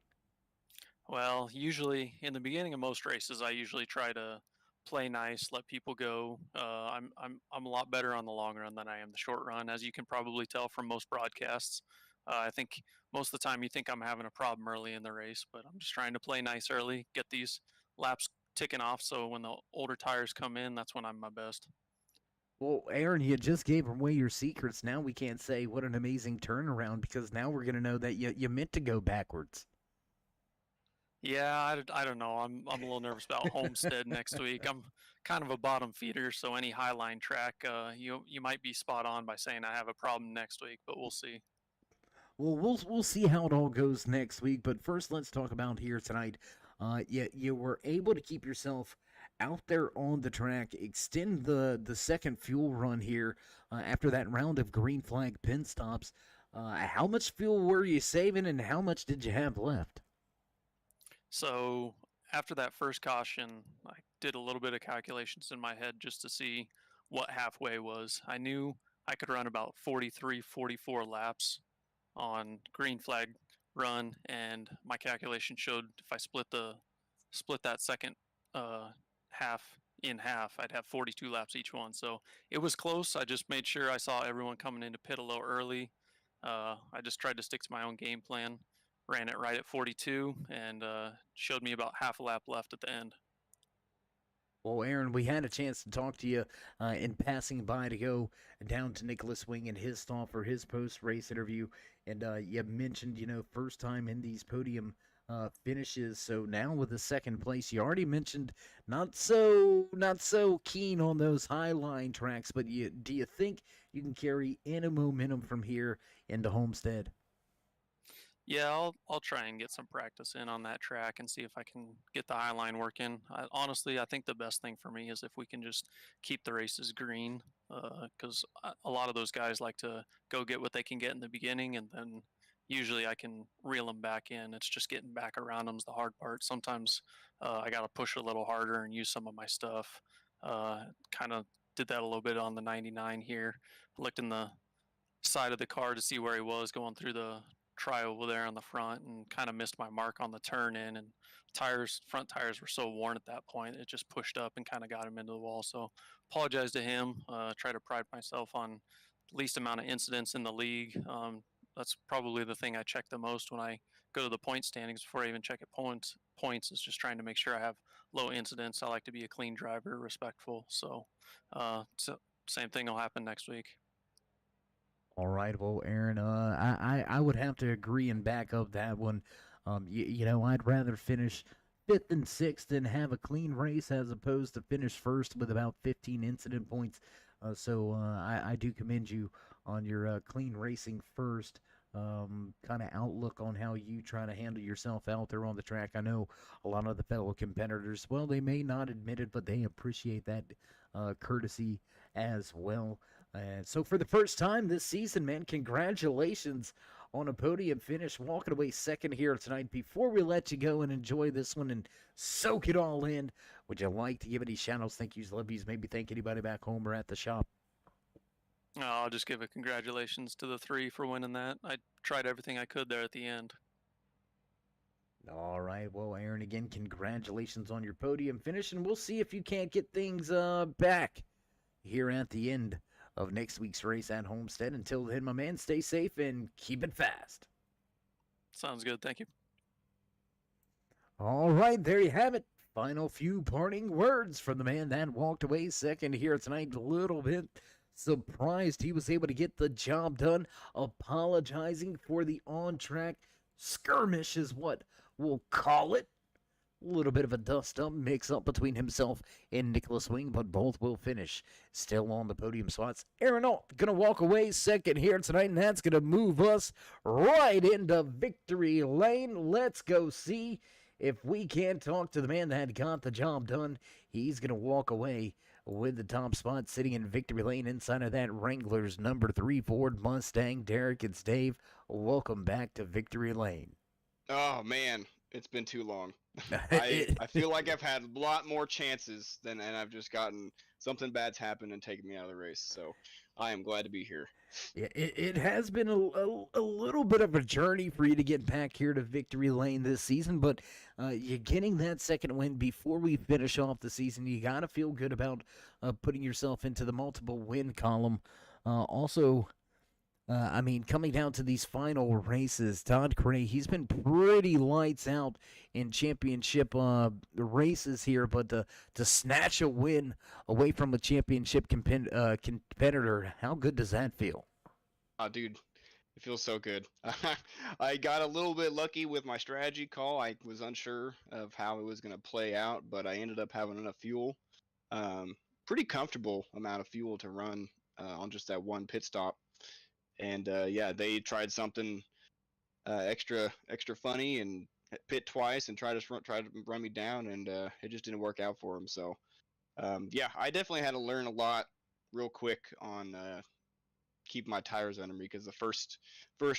Well, usually in the beginning of most races, I usually try to play nice, let people go. I'm a lot better on the long run than I am the short run, as you can probably tell from most broadcasts. I think most of the time you think I'm having a problem early in the race, but I'm just trying to play nice early, get these laps ticking off, so when the older tires come in, that's when I'm my best. Well, Aaron, you just gave away your secrets. Now we can't say what an amazing turnaround because now we're going to know that you meant to go backwards. Yeah, I don't know. I'm a little nervous about Homestead next week. I'm kind of a bottom feeder, so any highline track, you might be spot on by saying I have a problem next week, but we'll see. Well, we'll see how it all goes next week. But first, let's talk about here tonight. You were able to keep yourself out there on the track, extend the second fuel run here after that round of green flag pin stops. How much fuel were you saving, and how much did you have left? So after that first caution, I did a little bit of calculations in my head just to see what halfway was. I knew I could run about 43, 44 laps on green flag run, and my calculation showed if I split that second half in half, I'd have 42 laps each one. So it was close. I just made sure I saw everyone coming into pit a little early. I just tried to stick to my own game plan, ran it right at 42, and showed me about half a lap left at the end. Well, Aaron, we had a chance to talk to you in passing by to go down to Nicholas Wing and his stall for his post-race interview, and you mentioned, first time in these podium finishes. So now with the second place, you already mentioned not so keen on those high line tracks, but do you think you can carry any momentum from here into Homestead? Yeah, I'll try and get some practice in on that track and see if I can get the high line work in. Honestly, I think the best thing for me is if we can just keep the races green, because a lot of those guys like to go get what they can get in the beginning, and then usually I can reel them back in. It's just getting back around them's the hard part. Sometimes I got to push a little harder and use some of my stuff. Kind of did that a little bit on the 99 here. Looked in the side of the car to see where he was going through the tri-oval there on the front, and kind of missed my mark on the turn in, and front tires were so worn at that point it just pushed up and kind of got him into the wall. So apologize to him. Try to pride myself on least amount of incidents in the league. That's probably the thing I check the most when I go to the point standings before I even check at points is just trying to make sure I have low incidents. I like to be a clean driver, respectful. So same thing will happen next week. All right, well, Aaron, I would have to agree and back up that one. I'd rather finish fifth and sixth and have a clean race as opposed to finish first with about 15 incident points. I do commend you on your clean racing first kind of outlook on how you try to handle yourself out there on the track. I know a lot of the fellow competitors, well, they may not admit it, but they appreciate that courtesy as well. So for the first time this season, man, congratulations on a podium finish, walking away second here tonight. Before we let you go and enjoy this one and soak it all in, would you like to give any shout-outs, thank yous, love yous, maybe thank anybody back home or at the shop? I'll just give a congratulations to the three for winning that. I tried everything I could there at the end. All right, well, Aaron, again, congratulations on your podium finish, and we'll see if you can't get things back here at the end of next week's race at Homestead. Until then, my man, stay safe and keep it fast. Sounds good. Thank you. All right, there you have it. Final few parting words from the man that walked away second here tonight. A little bit surprised he was able to get the job done. Apologizing for the on-track skirmish is what we'll call it. A little bit of a dust-up mix-up between himself and Nicholas Wing, but both will finish still on the podium spots. Aaron Alt going to walk away second here tonight, and that's going to move us right into victory lane. Let's go see if we can't talk to the man that got the job done. He's going to walk away with the top spot sitting in victory lane inside of that Wrangler's number 3 Ford Mustang. Derek, it's Dave. Welcome back to victory lane. Oh, man. It's been too long. I feel like I've had a lot more chances and I've just gotten something bad's happened and taken me out of the race. So I am glad to be here. Yeah, it has been a little bit of a journey for you to get back here to victory lane this season, but you're getting that second win before we finish off the season. You got to feel good about putting yourself into the multiple win column. Coming down to these final races, Todd Cray, he's been pretty lights out in championship races here, but to snatch a win away from a championship competitor, how good does that feel? Oh, dude, it feels so good. I got a little bit lucky with my strategy call. I was unsure of how it was going to play out, but I ended up having enough fuel, pretty comfortable amount of fuel to run on just that one pit stop. And they tried something extra funny and pit twice and tried to run me down, and it just didn't work out for them. So I definitely had to learn a lot real quick on keeping my tires under me, because the first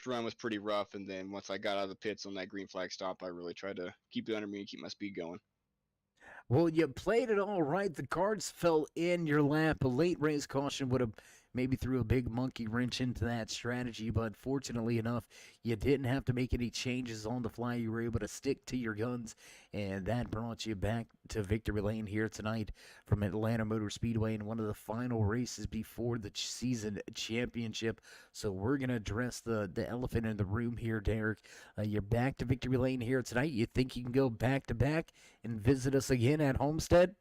run was pretty rough, and then once I got out of the pits on that green flag stop, I really tried to keep it under me and keep my speed going. Well, you played it all right. The cards fell in your lap. A late race caution would have maybe threw a big monkey wrench into that strategy, but fortunately enough, you didn't have to make any changes on the fly. You were able to stick to your guns, and that brought you back to victory lane here tonight from Atlanta Motor Speedway in one of the final races before the season championship. So we're going to address the elephant in the room here, Derek. You're back to victory lane here tonight. You think you can go back-to-back and visit us again at Homestead?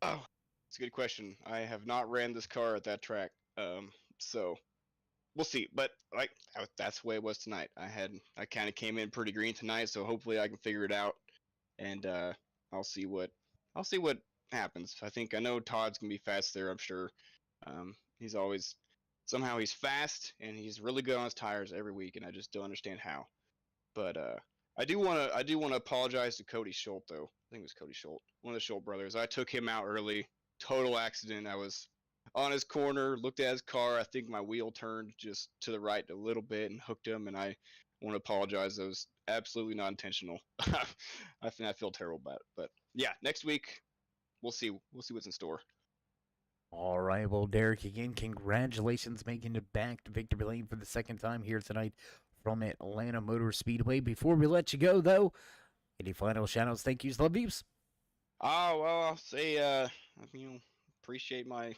Oh, it's a good question. I have not ran this car at that track, so we'll see. But like that's the way it was tonight. I kind of came in pretty green tonight, so hopefully I can figure it out, and I'll see what happens. I know Todd's gonna be fast there. I'm sure. He's always somehow he's fast and he's really good on his tires every week, and I just don't understand how. But I do want to apologize to Cody Schultz though. I think it was Cody Schultz, one of the Schultz brothers. I took him out early. Total accident. I was on his corner, looked at his car. I think my wheel turned just to the right a little bit and hooked him. And I want to apologize. That was absolutely not intentional. I feel terrible about it. But yeah, next week we'll see. We'll see what's in store. All right, well, Derek, again, congratulations making it back to victory lane for the second time here tonight from Atlanta Motor Speedway. Before we let you go, though, any final shout-outs, thank yous, love yous? Oh, well, I'll say, appreciate my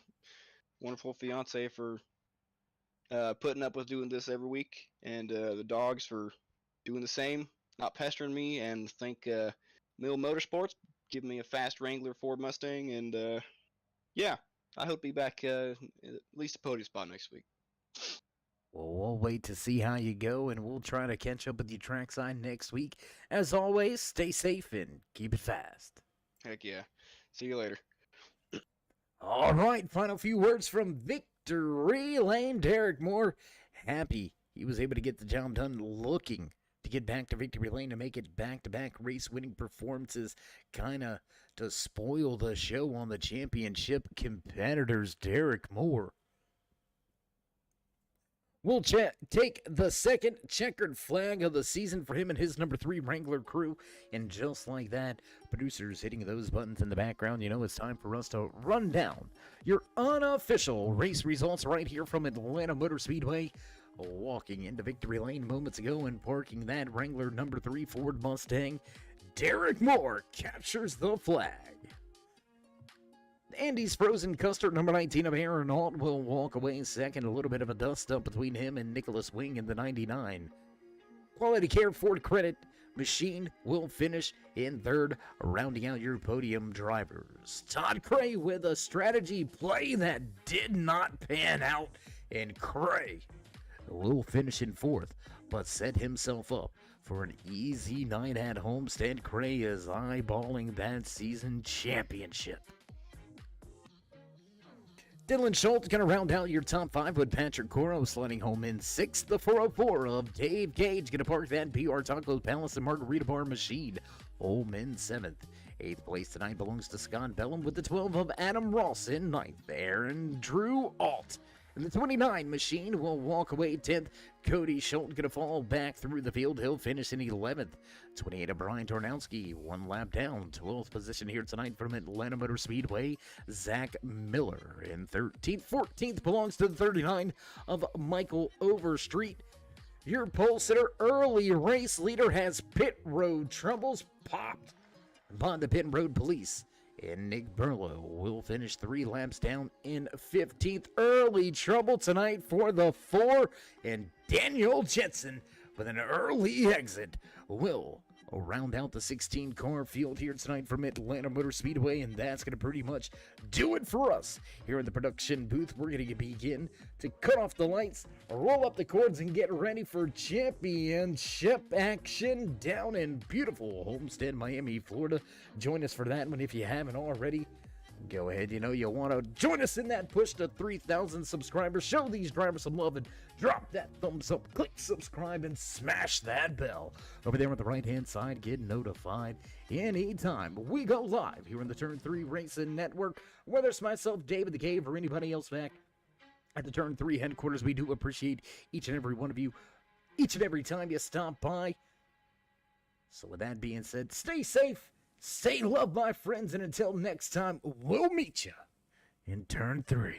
wonderful fiance for putting up with doing this every week, and the dogs for doing the same, not pestering me, and thank Mill Motorsports giving me a fast Wrangler Ford Mustang, and yeah, I hope to be back at least a podium spot next week. Well, we'll wait to see how you go, and we'll try to catch up with you trackside next week. As always, stay safe and keep it fast. Heck yeah. See you later. All right, final few words from Victory Lane. Derek Moore, happy he was able to get the job done, looking to get back to Victory Lane and make it back-to-back race-winning performances, kind of to spoil the show on the championship competitors. Derek Moore will take the second checkered flag of the season for him and his number 3 Wrangler crew. And just like that, producers hitting those buttons in the background, you know it's time for us to run down your unofficial race results right here from Atlanta Motor Speedway. Walking into Victory Lane moments ago and parking that Wrangler number 3 Ford Mustang, Derek Moore captures the flag. Andy's Frozen Custard, number 19 of Aaron Alt, will walk away second. A little bit of a dust-up between him and Nicholas Wing in the 99. Quality Care Ford Credit Machine will finish in third, rounding out your podium drivers. Todd Cray with a strategy play that did not pan out, and Cray will finish in fourth, but set himself up for an easy night at Homestead. Cray is eyeballing that season championship. Dylan Schultz going to round out your top 5 with Patrick Coro sliding home in 6th. The 404 of Dave Gage going to park that PR Tacos Palace and Margarita Bar Machine home in 7th. 8th place tonight belongs to Scott Bellum with the 12 of Adam Ross in 9th. Aaron Drew Alt. And the 29 machine will walk away 10th. Cody Schultz going to fall back through the field. He'll finish in 11th. 28 of Brian Tornowski, 1 lap down. 12th position here tonight from Atlanta Motor Speedway, Zach Miller in 13th. 14th belongs to the 39 of Michael Overstreet. Your pole sitter, early race leader, has pit road troubles popped by the pit road police. And Nick Burlow will finish 3 laps down in 15th. Early trouble tonight for the 4. And Daniel Jensen with an early exit will round out the 16-car field here tonight from Atlanta Motor Speedway. And that's going to pretty much do it for us here in the production booth. We're going to begin to cut off the lights, roll up the cords, and get ready for championship action down in beautiful Homestead, Miami, Florida. Join us for that one if you haven't already. Go ahead, you want to join us in that push to 3,000 subscribers. Show these drivers some love and drop that thumbs up, click subscribe, and smash that bell. Over there on the right-hand side, get notified anytime we go live here on the Turn 3 Racing Network. Whether it's myself, David the Cave, or anybody else back at the Turn 3 headquarters, we do appreciate each and every one of you, each and every time you stop by. So with that being said, stay safe. Stay loved, my friends, and until next time, we'll meet you in Turn 3.